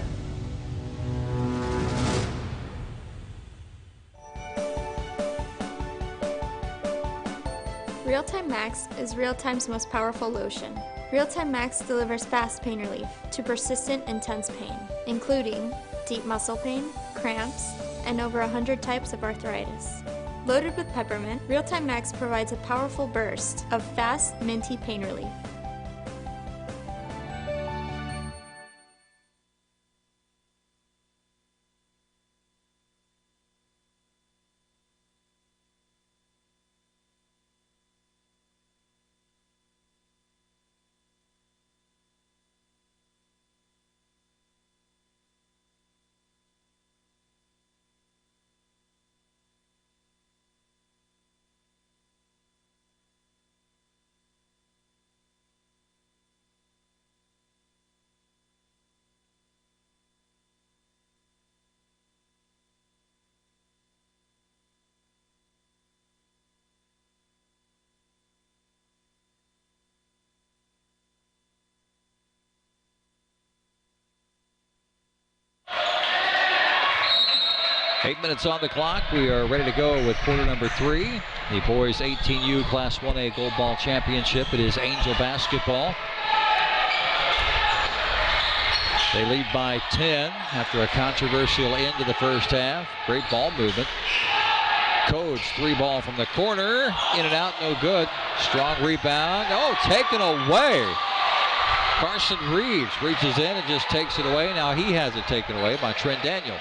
Real-Time Max is Real-Time's most powerful lotion. Real-Time Max delivers fast pain relief to persistent, intense pain, including deep muscle pain, cramps, and over 100 types of arthritis. Loaded with peppermint, Real-Time Max provides a powerful burst of fast, minty pain relief. Eight minutes on the clock. We are ready to go with quarter number 3. The boys 18U Class 1A Gold Ball Championship. It is Angel basketball. They lead by 10 after a controversial end to the first half. Great ball movement. Codes 3-ball from the corner. In and out, no good. Strong rebound. Oh, taken away. Carson Reeves reaches in and just takes it away. Now he has it taken away by Trent Daniel.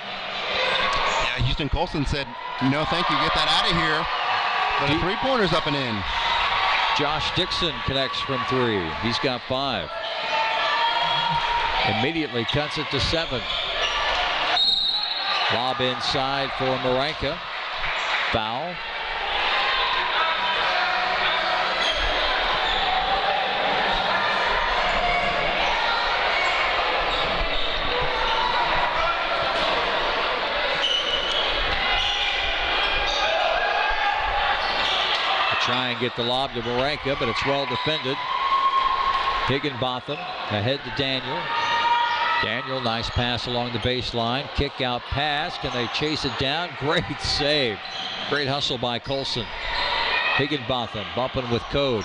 Houston Colson said, no, thank you, get that out of here. But a three-pointer's up and in. Josh Dixon connects from 3. He's got 5. Immediately cuts it to 7. Lob inside for Maranka. Foul. Try and get the lob to Maranka, but it's well defended. Higginbotham ahead to Daniel. Daniel, nice pass along the baseline. Kick out pass. Can they chase it down? Great save. Great hustle by Colson. Higginbotham bumping with Code.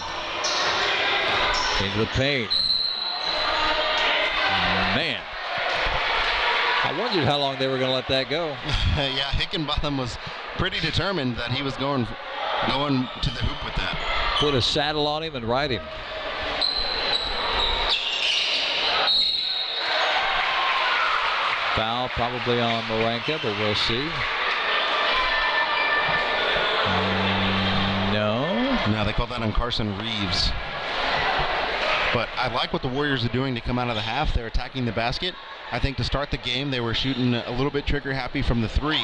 Into the paint. Man. I wondered how long they were going to let that go. Yeah, Higginbotham was pretty determined that he was going to the hoop with that. Put a saddle on him and ride him. Foul probably on Maranka, but we'll see. No, they call that on Carson Reeves. But I like what the Warriors are doing to come out of the half. They're attacking the basket. I think to start the game, they were shooting a little bit trigger happy from the 3,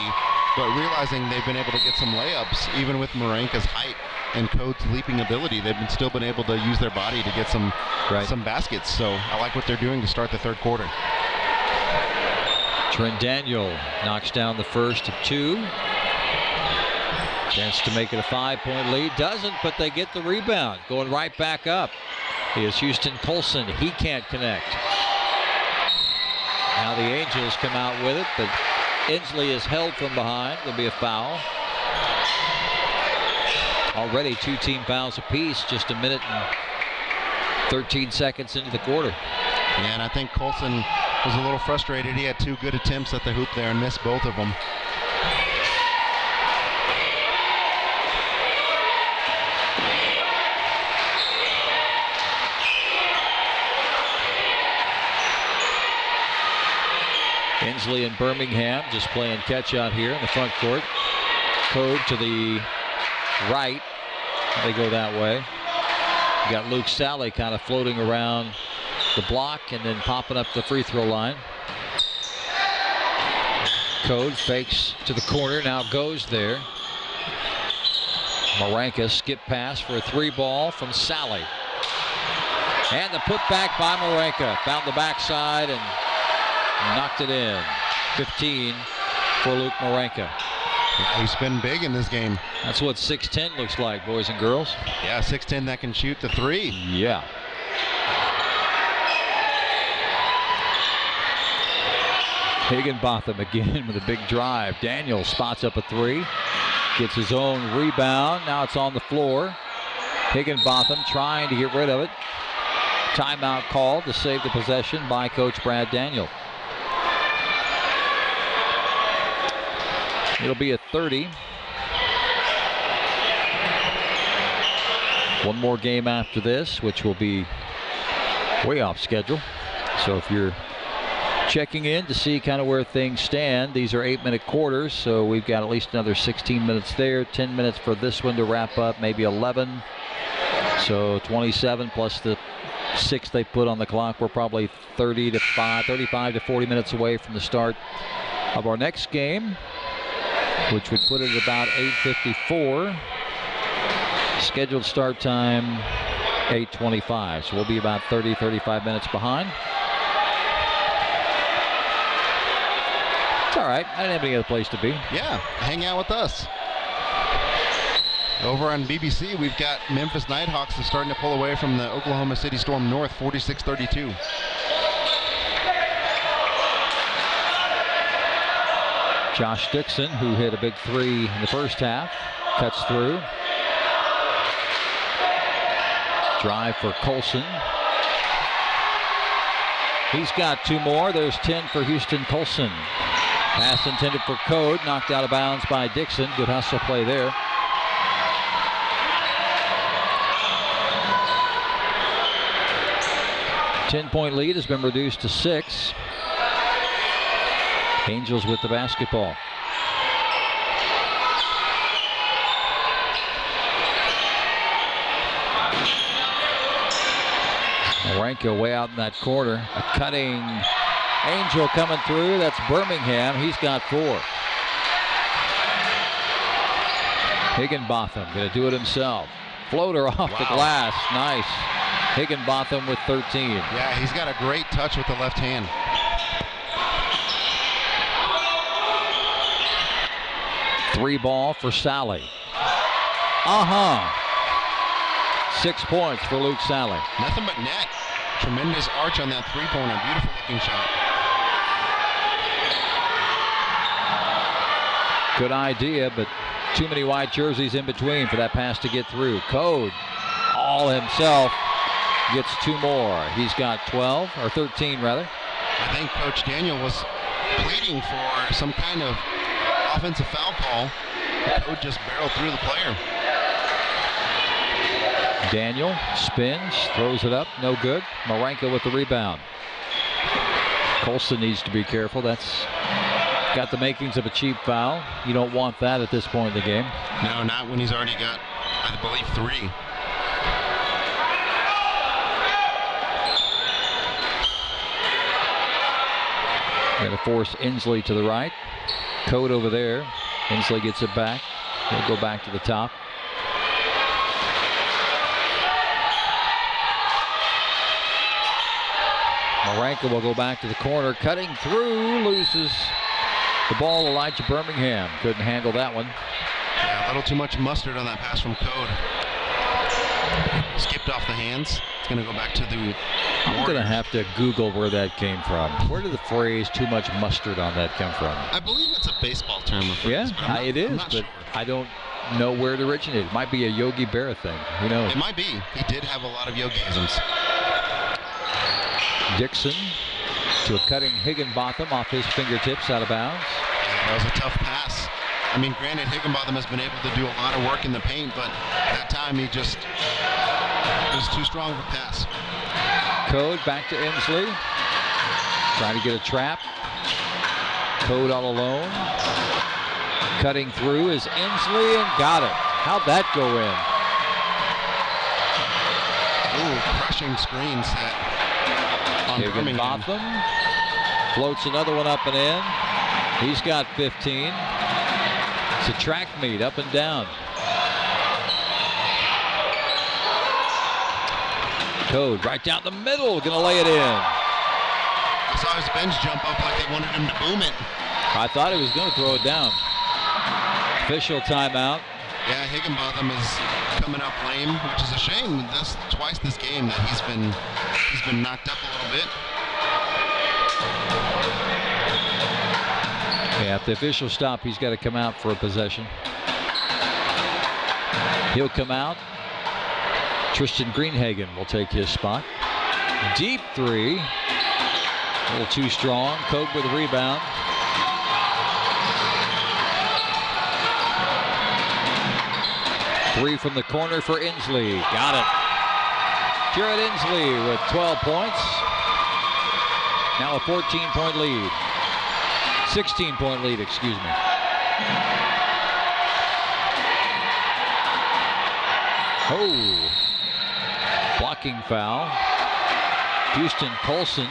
but realizing they've been able to get some layups, even with Maranka's height and Code's leaping ability, they've still been able to use their body to get some baskets. So I like what they're doing to start the third quarter. Trent Daniel knocks down the first of 2. Chance to make it a 5-point lead. Doesn't, but they get the rebound. Going right back up is Houston Colson. He can't connect. Now the Angels come out with it, but Inslee is held from behind. There'll be a foul. Already 2 team fouls apiece, just a minute and 13 seconds into the quarter. Yeah, and I think Colson was a little frustrated. He had 2 good attempts at the hoop there and missed both of them. Inslee and Birmingham just playing catch out here in the front court. Code to the right. They go that way. You got Luke Sally kind of floating around the block and then popping up the free throw line. Code fakes to the corner, now goes there. Maranka skip pass for a 3-ball from Sally. And the putback by Maranka. Found the backside and knocked it in. 15 for Luke Maranka. Yeah, he's been big in this game. That's what 6'10 looks like, boys and girls. Yeah, 6'10 that can shoot the 3. Yeah. Higginbotham again with a big drive. Daniel spots up a 3. Gets his own rebound. Now it's on the floor. Higginbotham trying to get rid of it. Timeout called to save the possession by Coach Brad Daniel. It'll be a 30. One more game after this, which will be way off schedule. So if you're checking in to see kind of where things stand, these are 8-minute quarters, so we've got at least another 16 minutes there, 10 minutes for this one to wrap up, maybe 11. So 27 plus the 6 they put on the clock. We're probably 35 to 40 minutes away from the start of our next game, which would put it at about 8:54. Scheduled start time 8:25, so we'll be about 35 minutes behind. It's all right. I didn't have any other place to be. Yeah, hang out with us. Over on BBC, we've got Memphis Nighthawks is starting to pull away from the Oklahoma City Storm North, 46-32. Josh Dixon, who hit a big 3 in the first half, cuts through. Drive for Colson. He's got 2 more. There's 10 for Houston Colson. Pass intended for Code, knocked out of bounds by Dixon. Good hustle play there. Ten-point lead has been reduced to 6. Angels with the basketball. Maranka way out in that corner. A cutting Angel coming through. That's Birmingham. He's got 4. Higginbotham going to do it himself. Floater off the glass. Nice. Higginbotham with 13. Yeah, he's got a great touch with the left hand. Three ball for Sally. 6 points for Luke Sally. Nothing but net. Tremendous arch on that 3-pointer. Beautiful looking shot. Good idea, but too many white jerseys in between for that pass to get through. Code all himself gets 2 more. He's got 12, or 13 rather. I think Coach Daniel was pleading for some kind of offensive foul call. Code just barreled through the player. Daniel spins, throws it up, no good. Maranka with the rebound. Colson needs to be careful. That's got the makings of a cheap foul. You don't want that at this point in the game. No, not when he's already got, I believe, 3. Going to force Inslee to the right. Code over there. Inslee gets it back. He'll go back to the top. Rankin will go back to the corner, cutting through, loses the ball. Elijah Birmingham couldn't handle that one. Yeah, a little too much mustard on that pass from Code. Skipped off the hands. It's going to go back to the I'm going to have to Google where that came from. Where did the phrase "too much mustard on that" come from? I believe it's a baseball term. Yeah, it is, but sure. I don't know where it originated. It might be a Yogi Berra thing. Who knows? It might be. He did have a lot of Yogi-isms. Dixon to a cutting Higginbotham off his fingertips, out of bounds. Yeah, that was a tough pass. I mean, granted, Higginbotham has been able to do a lot of work in the paint, but that time he just was too strong of a pass. Code back to Inslee. Trying to get a trap. Code all alone. Cutting through is Inslee and got it. How'd that go in? Ooh, crushing screen set on Higginbotham floats another one up and in. He's got 15. It's a track meet, up and down. Code right down the middle, gonna lay it in. I saw his bench jump up like they wanted him to boom it. I thought he was gonna throw it down. Official timeout. Yeah, Higginbotham is coming up lame, which is a shame. That's twice this game that he's been knocked up a little bit. Yeah, if the official stop, he's got to come out for a possession. He'll come out. Tristan Greenhagen will take his spot. Deep three. A little too strong. Code with a rebound. Three from the corner for Inslee. Got it. Jared Inslee with 12 points. Now a 14-point lead. 16-point lead, excuse me. Oh. Blocking foul. Houston Colson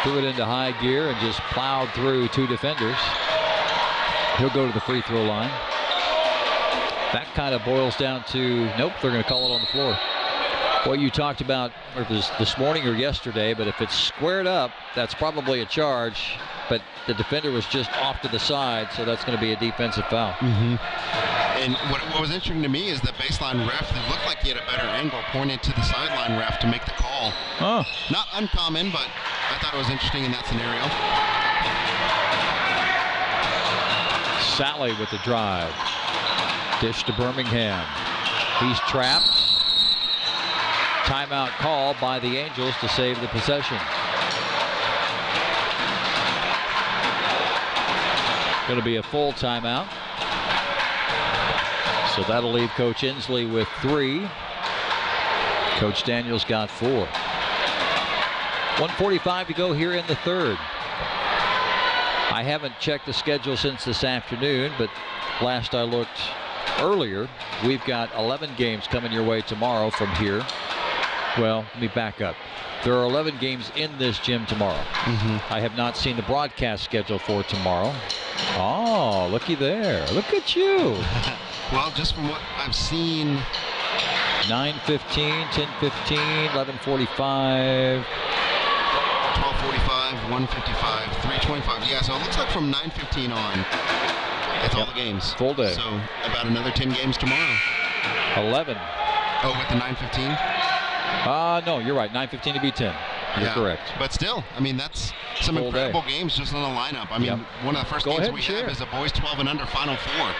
threw it into high gear and just plowed through two defenders. He'll go to the free throw line. That kind of boils down to, nope, they're going to call it on the floor. What you talked about, or it was this morning or yesterday, but if it's squared up, that's probably a charge. But the defender was just off to the side, so that's going to be a defensive foul. Mm-hmm. And what was interesting to me is the baseline ref, it looked like he had a better angle, pointed to the sideline ref to make the call. Oh. Not uncommon, but I thought it was interesting in that scenario. Sally with the drive. Dish to Birmingham. He's trapped. Timeout call by the Angels to save the possession. Going to be a full timeout. So that'll leave Coach Inslee with 3. Coach Daniels got 4. 1:45 to go here in the third. I haven't checked the schedule since this afternoon, but last I looked earlier, we've got 11 games coming your way tomorrow from here. Well, let me back up. There are 11 games in this gym tomorrow. Mm-hmm. I have not seen the broadcast schedule for tomorrow. Oh, looky there. Look at you. Well, just from what I've seen. 9:15, 10:15, 11:45. 12:45, 1:55, 3:25. Yeah, so it looks like from 9:15 on, it's all the games. Full day. So about another 10 games tomorrow. 11. Oh, with the 9:15? No, you're right. 9:15 to be 10. You're correct. But still, I mean, that's some Full incredible day. games just on the lineup. I mean, one of the first games we have is a boys 12 and under Final Four.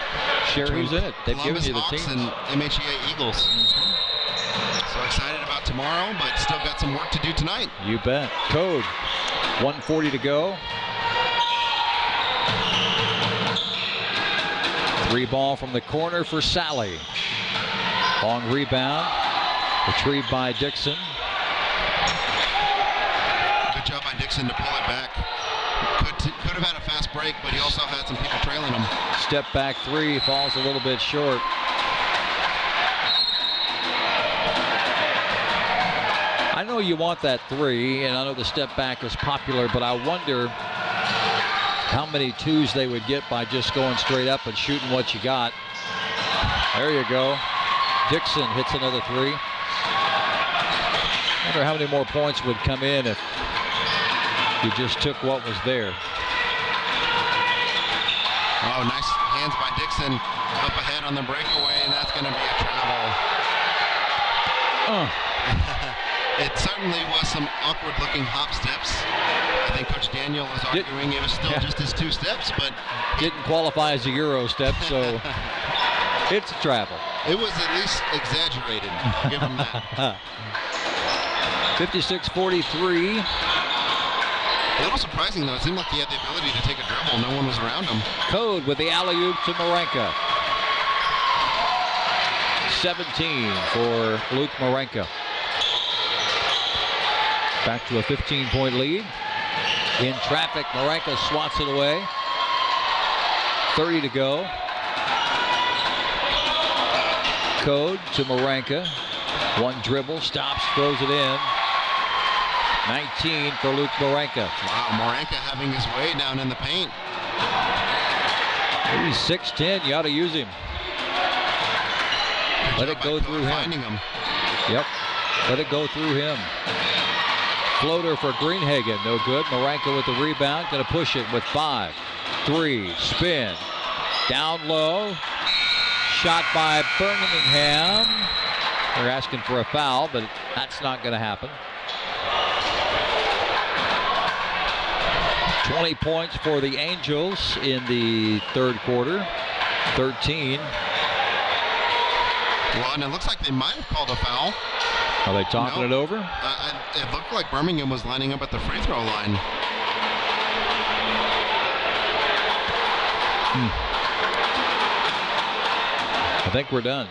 Share who's in it. They've Columbus given you the Hawks team. and MHEA Eagles. So excited about tomorrow, but still got some work to do tonight. You bet. Code. 1:40 to go. 3 ball from the corner for Sally. Long rebound. Retrieved by Dixon. Good job by Dixon to pull it back. Could have had a fast break, but he also had some people trailing him. Step back 3 falls a little bit short. I know you want that 3, and I know the step back is popular, but I wonder how many 2s they would get by just going straight up and shooting what you got. There you go. Dixon hits another 3. Wonder how many more points would come in if you just took what was there. Oh, nice hands by Dixon up ahead on the breakaway, and that's going to be a travel. It certainly was some awkward-looking hop steps. I think Coach Daniel was arguing it was still just his 2 steps, but didn't qualify as a Euro step, so it's a travel. It was at least exaggerated. I'll give him that. 56-43. A little surprising, though. It seemed like he had the ability to take a dribble. No one was around him. Code with the alley-oop to Marenka. 17 for Luke Marenka. Back to a 15-point lead. In traffic, Marenka swats it away. 30 to go. Code to Marenka. 1 dribble, stops, throws it in. 19 for Luke Marenka. Wow, Marenka having his way down in the paint. He's 6'10", you ought to use him. Let it go through him. Yep, let it go through him. Floater for Greenhagen, no good. Marenka with the rebound, gonna push it with 5. 3, spin, down low. Shot by Birmingham. They're asking for a foul, but that's not gonna happen. 20 points for the Angels in the 3rd quarter. 13. Well, and it looks like they might have called a foul. Are they talking it over? It looked like Birmingham was lining up at the free throw line. I think we're done.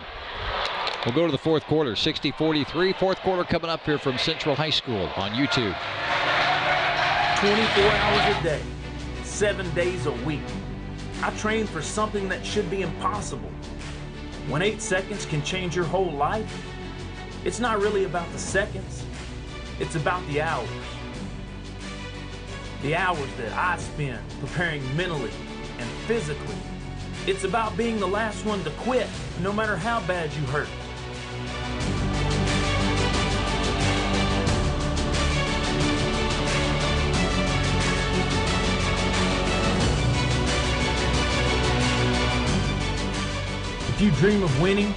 We'll go to the 4th quarter. 60-43. 4th quarter coming up here from Central High School on YouTube. 24 hours a day, 7 days a week. I train for something that should be impossible. When 8 seconds can change your whole life, it's not really about the seconds, it's about the hours. The hours that I spend preparing mentally and physically. It's about being the last one to quit, no matter how bad you hurt. If you dream of winning,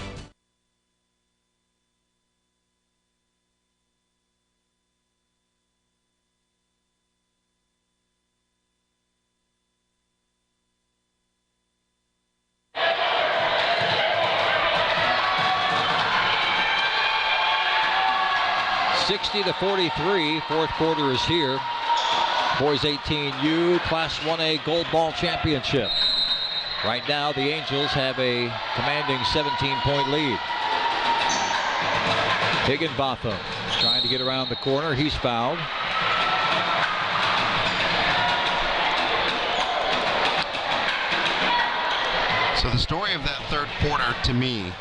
to 43. 4th quarter is here. Boys 18U Class 1A Gold Ball Championship. Right now, the Angels have a commanding 17-point lead. Higginbotham trying to get around the corner. He's fouled. So the story of that 3rd quarter to me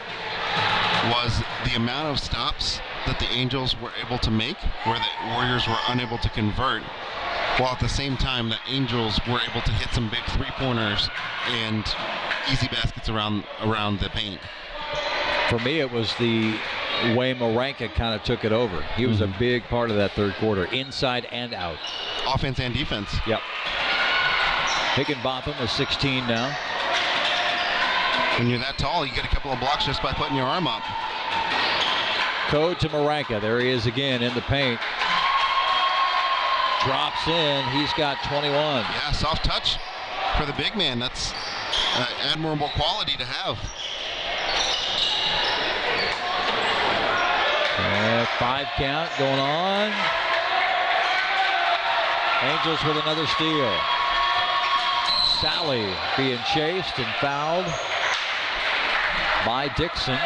was the amount of stops that the Angels were able to make where the Warriors were unable to convert, while at the same time the Angels were able to hit some big 3-pointers and easy baskets around the paint. For me, it was the way Marenka kind of took it over. He was a big part of that 3rd quarter, inside and out. Offense and defense. Yep. Higginbotham is 16 now. When you're that tall, you get a couple of blocks just by putting your arm up. Code to Marenka. There he is again in the paint. Drops in. He's got 21. Yeah, soft touch for the big man. That's admirable quality to have. 5 count going on. Angels with another steal. Sally being chased and fouled by Dixon.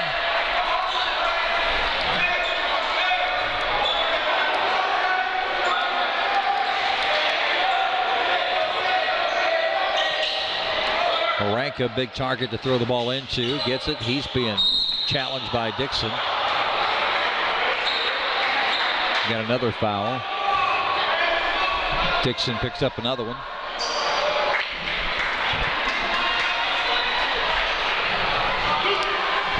Marenka, big target to throw the ball into. Gets it. He's being challenged by Dixon. Got another foul. Dixon picks up another one.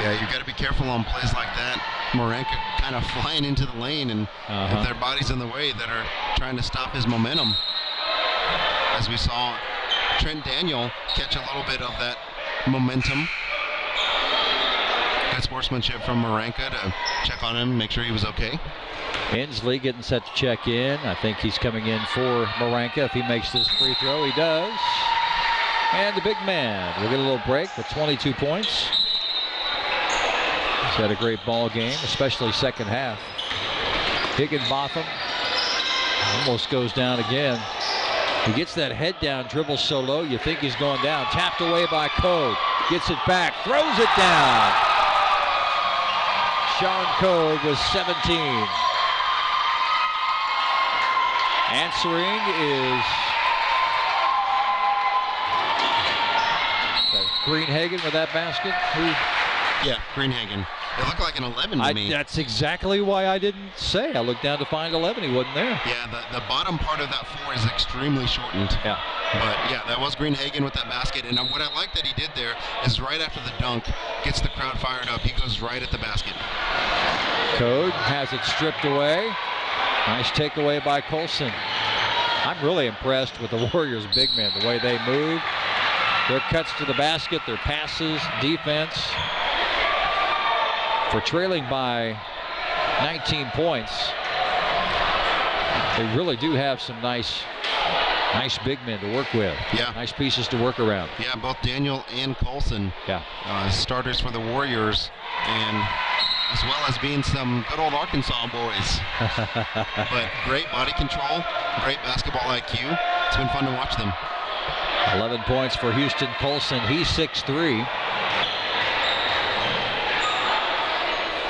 Yeah, you got to be careful on plays like that. Marenka kind of flying into the lane, and if their body's in the way, that are trying to stop his momentum. As we saw Trent Daniel catch a little bit of that momentum. Good sportsmanship from Marenka to check on him, make sure he was okay. Inslee getting set to check in. I think he's coming in for Marenka. If he makes this free throw, he does. And the big man will get a little break with 22 points. He's had a great ball game, especially second half. Higginbotham almost goes down again. He gets that head down, dribbles so low, you think he's going down. Tapped away by Code. Gets it back, throws it down. Sean Code was 17. Answering is Greenhagen with that basket. Yeah, Greenhagen. It looked like an 11 to me. That's exactly why I didn't say. I looked down to find 11. He wasn't there. Yeah, the bottom part of that floor is extremely shortened. Yeah. But yeah, that was Greenhagen with that basket. And what I like that he did there is right after the dunk, gets the crowd fired up. He goes right at the basket. Code has it stripped away. Nice takeaway by Colson. I'm really impressed with the Warriors' big men, the way they move. Their cuts to the basket, their passes, defense. For trailing by 19 points, they really do have some nice big men to work with. Yeah. Nice pieces to work around. Yeah, both Daniel and Colson. Yeah. Starters for the Warriors, and as well as being some good old Arkansas boys. But great body control, great basketball IQ. It's been fun to watch them. 11 points for Houston Colson. He's 6'3".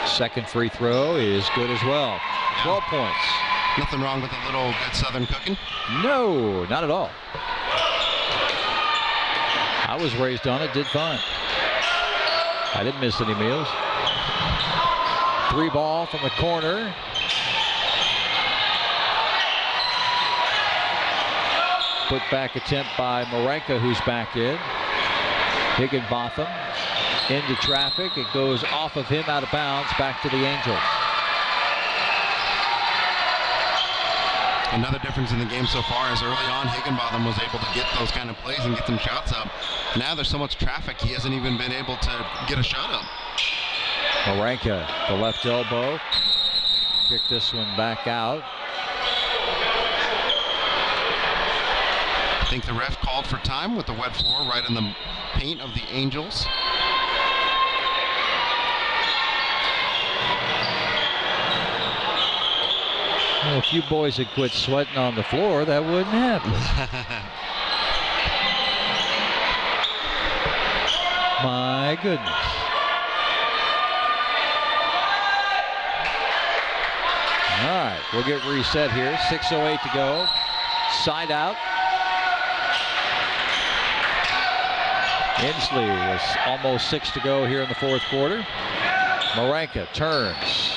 Second free throw is good as well. 12 points. Nothing wrong with a little good Southern cooking? No, not at all. I was raised on it, did fine. I didn't miss any meals. 3 ball from the corner. Put back attempt by Marenka, who's back in. Higginbotham into traffic. It goes off of him, out of bounds, back to the Angels. Another difference in the game so far is early on, Higginbotham was able to get those kind of plays and get some shots up. Now there's so much traffic, he hasn't even been able to get a shot up. Marenka, the left elbow. Kick this one back out. I think the ref called for time with the wet floor right in the paint of the Angels. Well, if you boys had quit sweating on the floor, that wouldn't happen. My goodness. All right, we'll get reset here. 6:08 to go. Side out. Inslee was almost 6 to go here in the fourth quarter. Marenka turns.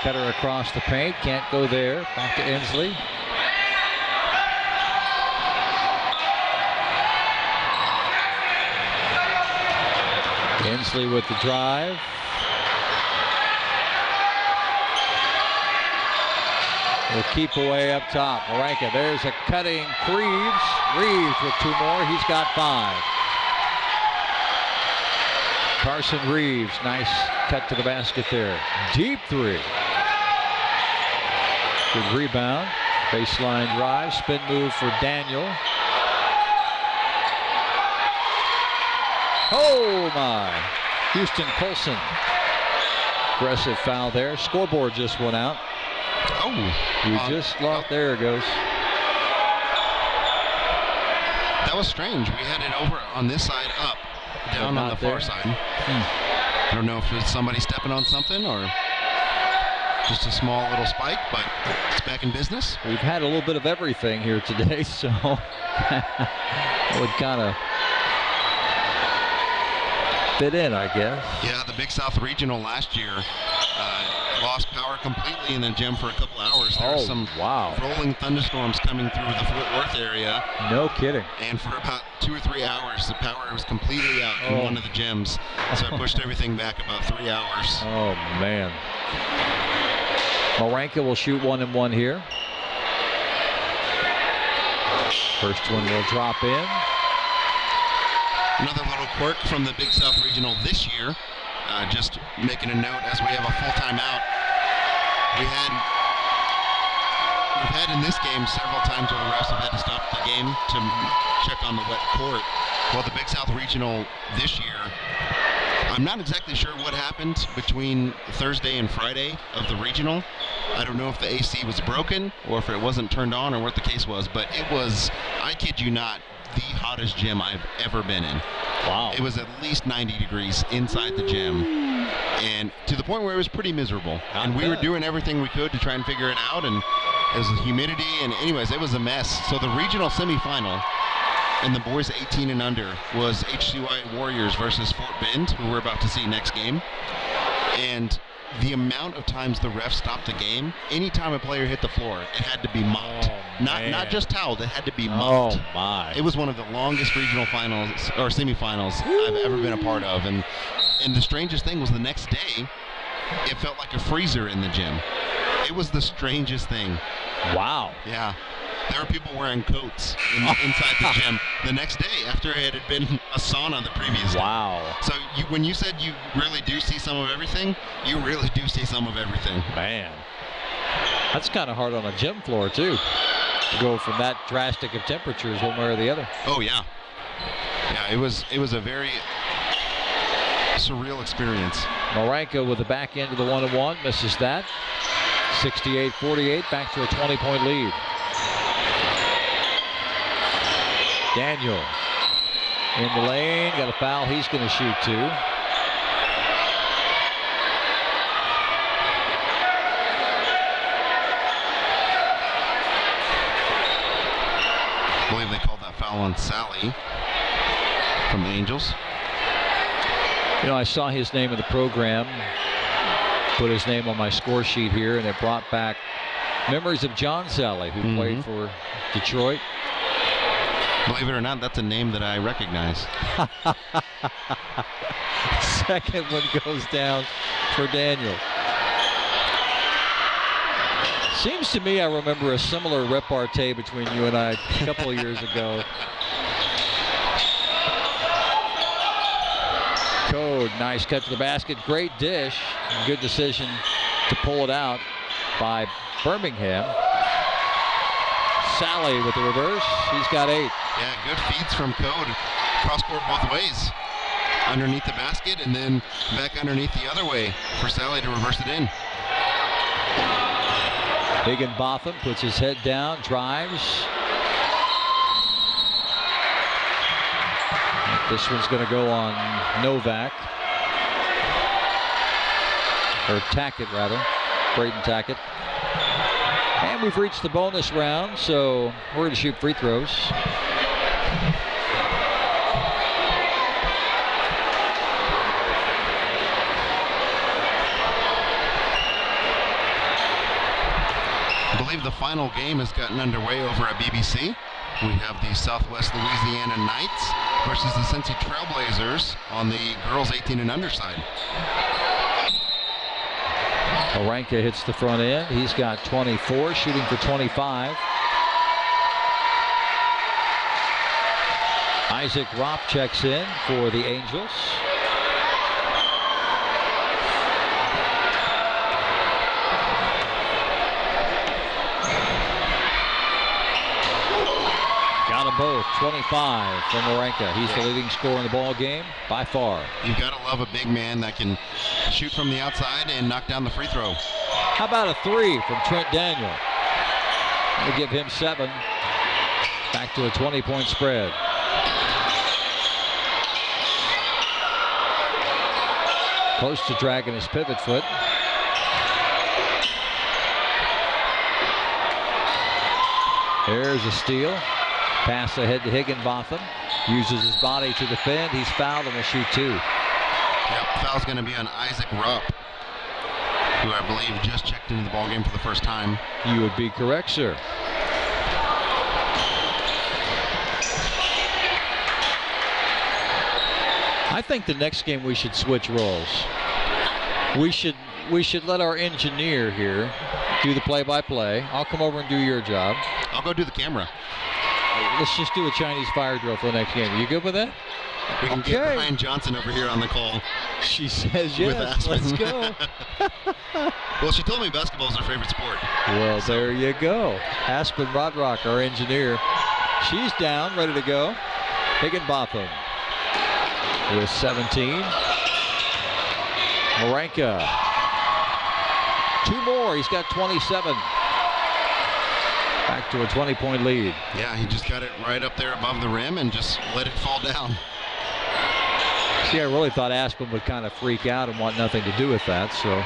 Cutter across the paint, can't go there. Back to Inslee. Inslee with the drive. Will keep away up top. Marenka, there's a cutting Reeves. Reeves with 2 more, he's got 5. Carson Reeves, nice cut to the basket there. Deep 3. Good rebound. Baseline drive. Spin move for Daniel. Oh my. Houston Colson. Aggressive foul there. Scoreboard just went out. Oh. You just lost. There it goes. That was strange. We had it over on this side up. Down on the far side. I don't know if it's somebody stepping on something or just a small little spike, but it's back in business. We've had a little bit of everything here today, so it would kind of fit in, I guess. Yeah, the Big South Regional last year lost power completely in the gym for a couple hours. There were some rolling thunderstorms coming through the Fort Worth area. No kidding. And for about 2 or 3 hours, the power was completely out in one of the gyms. So I pushed everything back about 3 hours. Oh, man. Marenka will shoot 1-1 here. First one will drop in. Another little quirk from the Big South Regional this year. Just making a note, as we have a full timeout. We've had in this game several times where the refs have had to stop the game to check on the wet court. Well, the Big South Regional this year, I'm not exactly sure what happened between Thursday and Friday of the regional. I don't know if the AC was broken or if it wasn't turned on or what the case was, but it was, I kid you not, the hottest gym I've ever been in. Wow. It was at least 90 degrees inside the gym, and to the point where it was pretty miserable. And we were doing everything we could to try and figure it out, and it was humidity, and anyways, it was a mess. So the regional semifinal in the boys 18 and under was HCY Warriors versus Fort Bend, who we're about to see next game. And the amount of times the refs stopped the game, anytime a player hit the floor, it had to be mopped. Not just toweled, it had to be mopped. Oh, my. It was one of the longest regional finals or semifinals I've ever been a part of. And the strangest thing was the next day, it felt like a freezer in the gym. It was the strangest thing. Wow. Yeah. There were people wearing coats inside the gym the next day after it had been a sauna the previous day. Wow. So when you said you really do see some of everything, you really do see some of everything. Man. That's kind of hard on a gym floor, too, to go from that drastic of temperatures one way or the other. Oh, yeah. Yeah, it was a very surreal experience. Marenka with the back end of the 1-1, misses that. 68-48, back to a 20-point lead. Daniel in the lane, got a foul. He's going to shoot 2. I believe they called that foul on Sally from the Angels. You know, I saw his name in the program, put his name on my score sheet here, and it brought back memories of John Sally, who played for Detroit. Believe it or not, that's a name that I recognize. Second one goes down for Daniel. Seems to me I remember a similar repartee between you and I a couple of years ago. Code, nice cut to the basket, great dish. Good decision to pull it out by Birmingham. Sally with the reverse, he's got 8. Yeah, good feeds from Code. Cross court both ways. Underneath the basket and then back underneath the other way for Sally to reverse it in. Higginbotham puts his head down, drives. This one's going to go on Novak. Or Tackett, rather. Braden Tackett. And we've reached the bonus round, so we're going to shoot free throws. I believe the final game has gotten underway over at BBC. We have the Southwest Louisiana Knights versus the Cincy Trailblazers on the girls 18 and under side. Marenka hits the front end. He's got 24, shooting for 25. Isaac Ropp checks in for the Angels. Got them both. 25 from Marenka. He's the leading scorer in the ball game by far. You've got to love a big man that can shoot from the outside and knock down the free throw. How about a 3 from Trent Daniel? We'll give him 7. Back to a 20-point spread. Close to dragging his pivot foot. There's a steal. Pass ahead to Higginbotham. Uses his body to defend. He's fouled and will shoot 2. Yep, foul's going to be on Isaac Rupp. who I believe just checked into the ball game for the first time. You would be correct, sir. I think the next game we should switch roles. We should let our engineer here do the play-by-play. I'll come over and do your job. I'll go do the camera. Let's just do a Chinese fire drill for the next game. Are you good with that? We can get Brian Johnson over here on the call. She says yes. Let's go. Well, she told me basketball is her favorite sport. Well, there you go. Aspen Rodrock, our engineer. She's down, ready to go. Higginbotham with 17. Marenka. 2 more. He's got 27. Back to a 20-point lead. Yeah, he just got it right up there above the rim and just let it fall down. See, I really thought Aspen would kind of freak out and want nothing to do with that, so.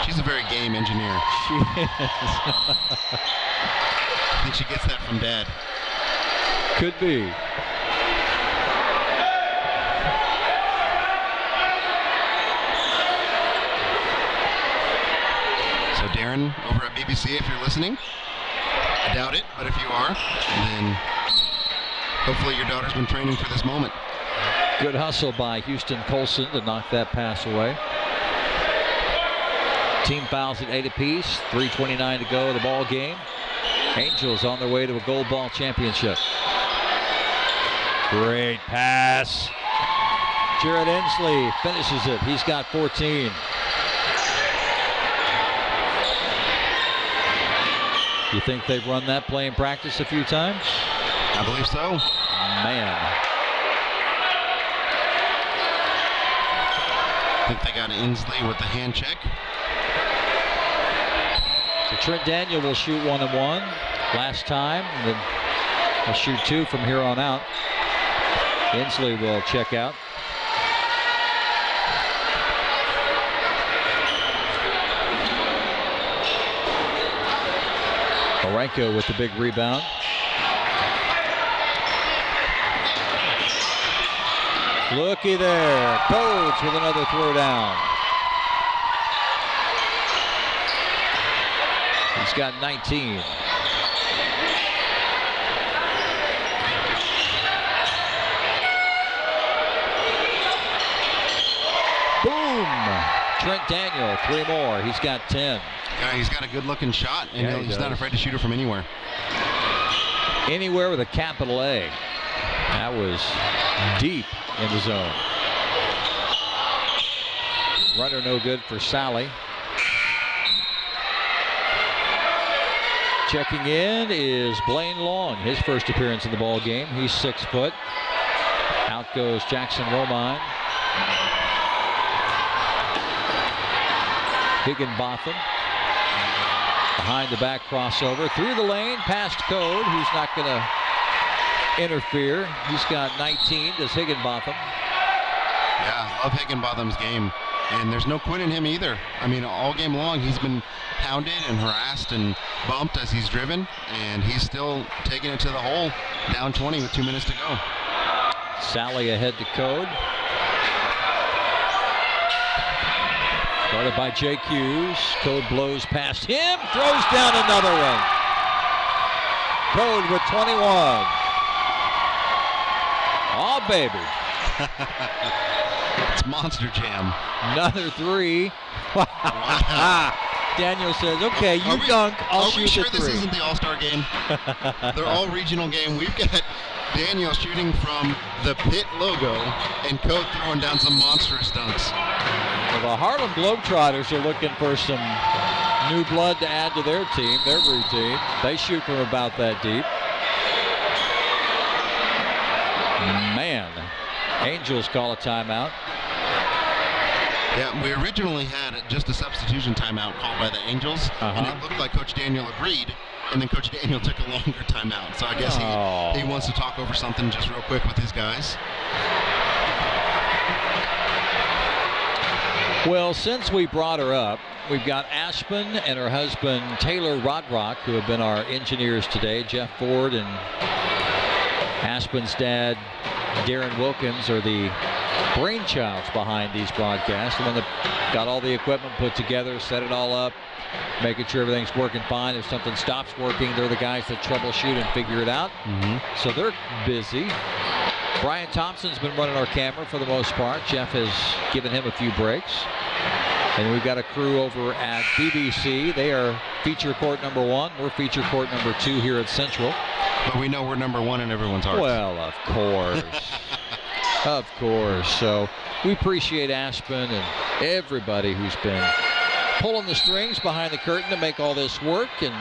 She's a very game engineer. She is. I think she gets that from Dad. Could be. So Darren, over at BBC, if you're listening, I doubt it, but if you are, then hopefully your daughter's been training for this moment. Good hustle by Houston Colson to knock that pass away. Team fouls at 8 apiece. 3:29 to go in the ball game. Angels on their way to a gold ball championship. Great pass. Jared Inslee finishes it. He's got 14. You think they've run that play in practice a few times? I believe so. Man. I think they got Inslee with the hand check. So Trent Daniel will shoot 1 and 1 last time, and then he'll shoot 2 from here on out. Inslee will check out. Marenko with the big rebound. Looky there. Codes with another throwdown. He's got 19. Boom! Trent Daniel, 3 more. He's got 10. Yeah, he's got a good-looking shot, and he's not afraid to shoot it from anywhere. Anywhere with a capital A. That was deep in the zone. Runner no good for Sally. Checking in is Blaine Long, his first appearance in the ball game. He's 6 foot. Out goes Jackson Romine. Higginbotham. Behind the back crossover. Through the lane, past Code, who's not going to interfere. He's got 19. Does Higginbotham. Yeah, I love Higginbotham's game. And there's no quit in him either. I mean, all game long, he's been pounded and harassed and bumped as he's driven. And he's still taking it to the hole. Down 20 with 2 minutes to go. Sally ahead to Code. Guarded by Jake Hughes. Code blows past him. Throws down another one. Code with 21. Oh, baby. It's Monster Jam. Another 3. Wow. Daniel says, okay, you dunk. I'll shoot sure the 3. This isn't the All-Star game? They're all regional game. We've got Daniel shooting from the pit logo and Code throwing down some monstrous dunks. Well, the Harlem Globetrotters are looking for some new blood to add to their team, their routine. They shoot from about that deep. Man, Angels call a timeout. Yeah, we originally had just a substitution timeout called by the Angels, and it looked like Coach Daniel agreed, and then Coach Daniel took a longer timeout. So I guess he wants to talk over something just real quick with his guys. Well, since we brought her up, we've got Aspen and her husband Taylor Rodrock, who have been our engineers today. Jeff Ford and Aspen's dad Darren Wilkins are the brainchilds behind these broadcasts. The one that got all the equipment put together, set it all up, making sure everything's working fine. If something stops working, they're the guys that troubleshoot and figure it out. So they're busy. Brian Thompson's been running our camera for the most part. Jeff has given him a few breaks. And we've got a crew over at BBC. They are feature court number 1. We're feature court number 2 here at Central. But we know we're number 1 in everyone's hearts. Well, of course. Of course. So we appreciate Aspen and everybody who's been pulling the strings behind the curtain to make all this work and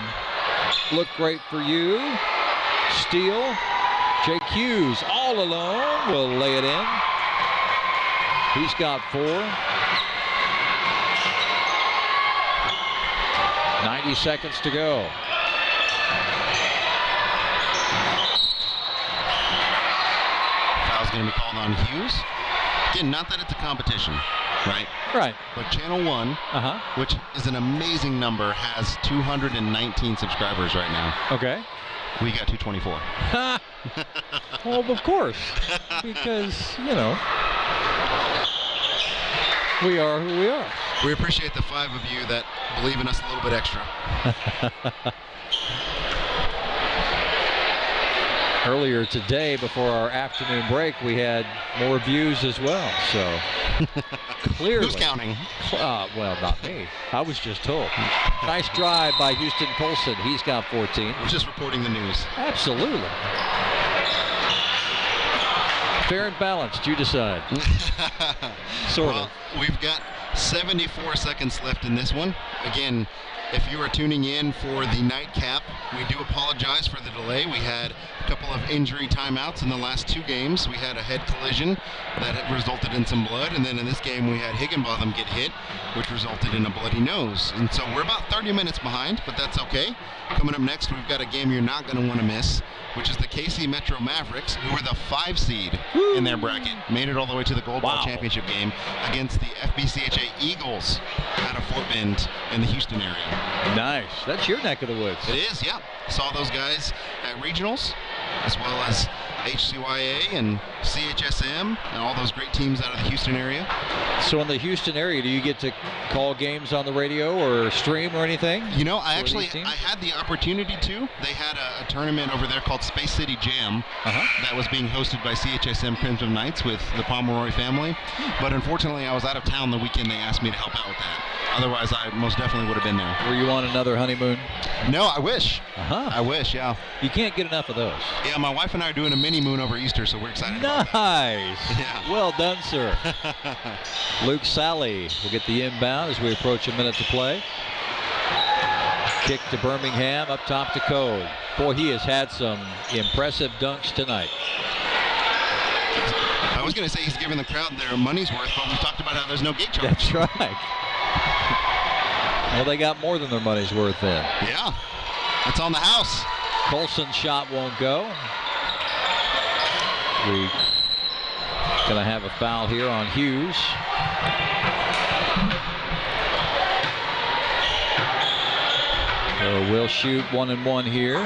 look great for you. Steele, Jake Hughes all alone will lay it in. He's got 4. 90 seconds to go. Foul's going to be called on Hughes. Again, not that it's a competition, right? Right. But Channel 1, which is an amazing number, has 219 subscribers right now. Okay. We got 224. Well, of course. Because, you know, we are who we are. We appreciate the 5 of you that believe in us a little bit extra. Earlier today, before our afternoon break, we had more views as well. So clearly. Who's counting? Well, not me. I was just told. Nice drive by Houston Colson. He's got 14. We're just reporting the news. Absolutely. Fair and balanced, you decide. Sort of. We've got 74 seconds left in this one. Again, if you are tuning in for the nightcap, we do apologize for the delay. We had a couple of injury timeouts in the last 2 games. We had a head collision that had resulted in some blood, and then in this game we had Higginbotham get hit, which resulted in a bloody nose. And so we're about 30 minutes behind, but that's okay. Coming up next, we've got a game you're not going to want to miss, which is the KC Metro Mavericks, who were the 5 seed in their bracket, made it all the way to the Gold Ball Championship game against the FBCHA Eagles out of Fort Bend in the Houston area. Nice. That's your neck of the woods. It is, yeah. Saw those guys at regionals, as well as HCYA and CHSM and all those great teams out of the Houston area. So in the Houston area, do you get to call games on the radio or stream or anything? You know, I had the opportunity to. They had a tournament over there called Space City Jam that was being hosted by CHSM Crimson Knights with the Pomeroy family. But unfortunately, I was out of town the weekend they asked me to help out with that. Otherwise, I most definitely would have been there. Were you on another honeymoon? No, I wish. I wish, yeah. You can't get enough of those. Yeah, my wife and I are doing a mini moon over Easter, so we're excited about Nice. Yeah. Well done, sir. Luke Sally will get the inbound as we approach a minute to play. Kick to Birmingham, up top to Code. Boy, he has had some impressive dunks tonight. I was going to say he's giving the crowd their money's worth, but we talked about how there's no gate charge. That's right. Well, they got more than their money's worth then. Yeah. It's on the house. Colson's shot won't go. We're going to have a foul here on Hughes. So we'll shoot 1-1 here.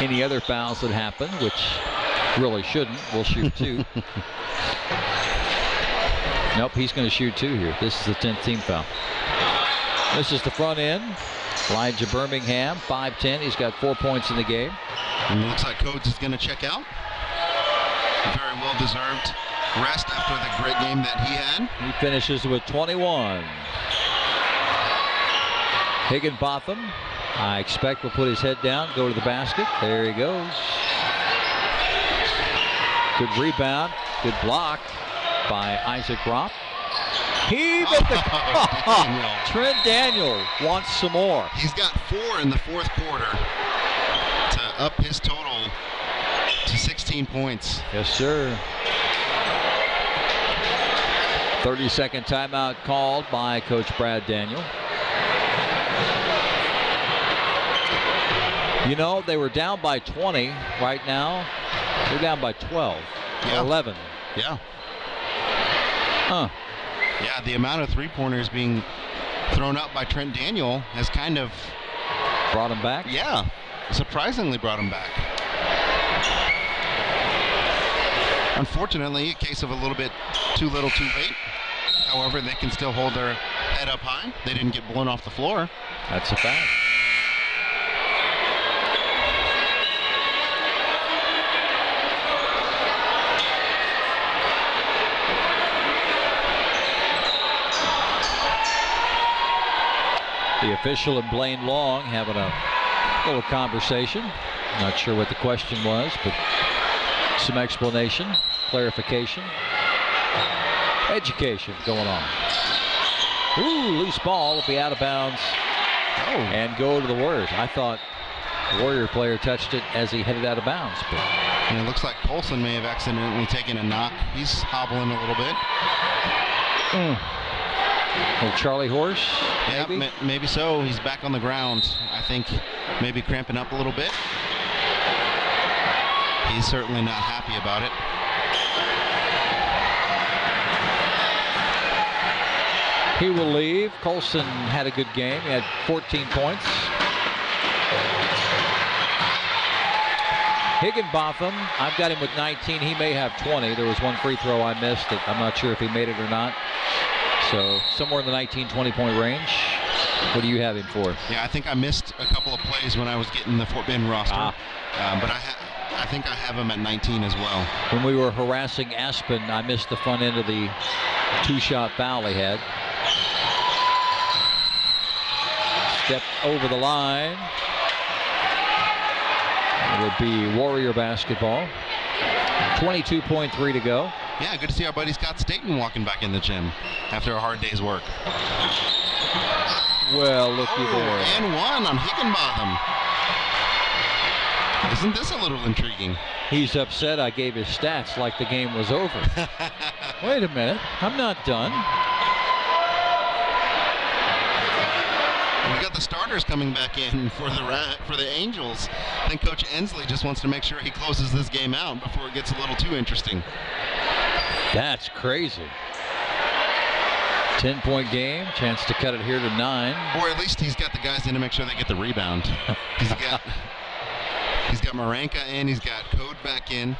Any other fouls that happen, which really shouldn't, we'll shoot 2. Nope, he's going to shoot 2 here. This is the 10th team foul. This is the front end. Elijah Birmingham, 5'10". He's got 4 points in the game. And it looks like Codes is going to check out. Very well deserved rest after the great game that he had. He finishes with 21. Higginbotham, I expect, will put his head down, go to the basket. There he goes. Good rebound, good block by Isaac Ropp. He hit the Trent Daniel wants some more. He's got 4 in the 4th quarter to up his total to 16 points. Yes, sir. 30-second timeout called by Coach Brad Daniel. You know, they were down by 20 right now. They're down by 12 or 11. Yeah. Yeah, the amount of three-pointers being thrown up by Trent Daniel has kind of brought him back. Yeah, surprisingly brought him back. Unfortunately, a case of a little bit too little too late. However, they can still hold their head up high. They didn't get blown off the floor. That's a fact. The official and Blaine Long having a little conversation. Not sure what the question was, but some explanation, clarification, education going on. Ooh, loose ball will be out of bounds and go to the Warriors. I thought the Warrior player touched it as he headed out of bounds. But and it looks like Colson may have accidentally taken a knock. He's hobbling a little bit. Little Charlie horse, maybe? Yeah, maybe so. He's back on the ground. I think maybe cramping up a little bit. He's certainly not happy about it. He will leave. Colson had a good game. He had 14 points. Higginbotham, I've got him with 19. He may have 20. There was one free throw I missed that I'm not sure if he made it or not. So somewhere in the 19-20 point range. What do you have him for? Yeah, I think I missed a couple of plays when I was getting the Fort Bend roster. But I think I have him at 19 as well. When we were harassing Aspen, I missed the front end of the two-shot foul he had. Stepped over the line. It would be Warrior basketball. 22.3 to go. Yeah, good to see our buddy Scott Staten walking back in the gym after a hard day's work. Well, looky there. And one on Higginbotham. Isn't this a little intriguing? He's upset I gave his stats like the game was over. Wait a minute. I'm not done. We got the starters coming back in for the Angels. I think Coach Ensley just wants to make sure he closes this game out before it gets a little too interesting. That's crazy. 10-point game, chance to cut it here to 9. Or at least he's got the guys in to make sure they get the rebound. He's got Maranka in, he's got Code back in.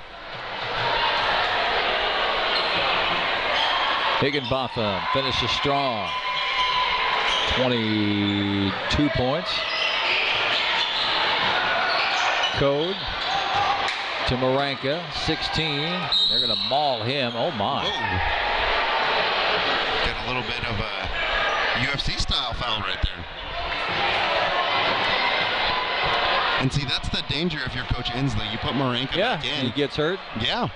Higginbotham finishes strong. 22 points. Code to Maranka, 16. They're going to maul him. Oh, my. Whoa. Got a little bit of a UFC-style foul right there. And see, that's the danger if you're Coach Ensley. You put Maranka back in. He gets hurt. Yeah.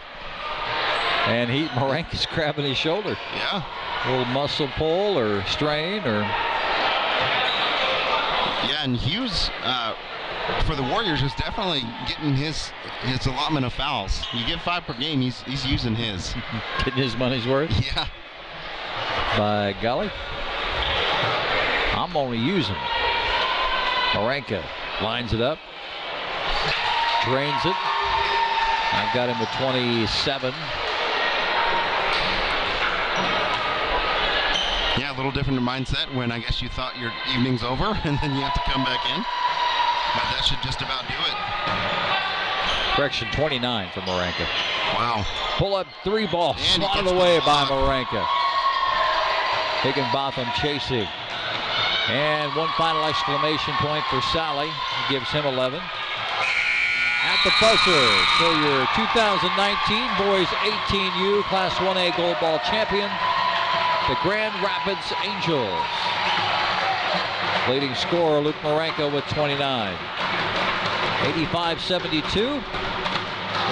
And Maranka's grabbing his shoulder. Yeah. A little muscle pull or strain or... Yeah, and Hughes, for the Warriors, is definitely getting his allotment of fouls. You get 5 per game, he's using his. Getting his money's worth? Yeah. By golly. I'm only using. Maranka lines it up. Drains it. I've got him with 27. Yeah, a little different mindset when I guess you thought your evening's over and then you have to come back in. But that should just about do it. Correction, 29 for Maranka. Wow. Pull up 3 ball. Swatted away by Maranka. Higginbotham chasing. And one final exclamation point for Sally. Gives him 11. At the buzzer. So your 2019 Boys 18U Class 1A Gold Ball champion, the Grand Rapids Angels. Leading scorer Luke Maranka with 29. 85-72.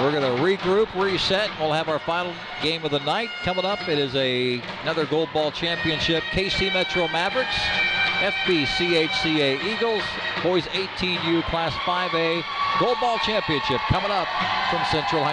We're going to regroup, reset. We'll have our final game of the night coming up. It is another Gold Ball Championship. KC Metro Mavericks, SCCHEA Eagles, Boys 18U Class 5A Gold Ball Championship coming up from Central High.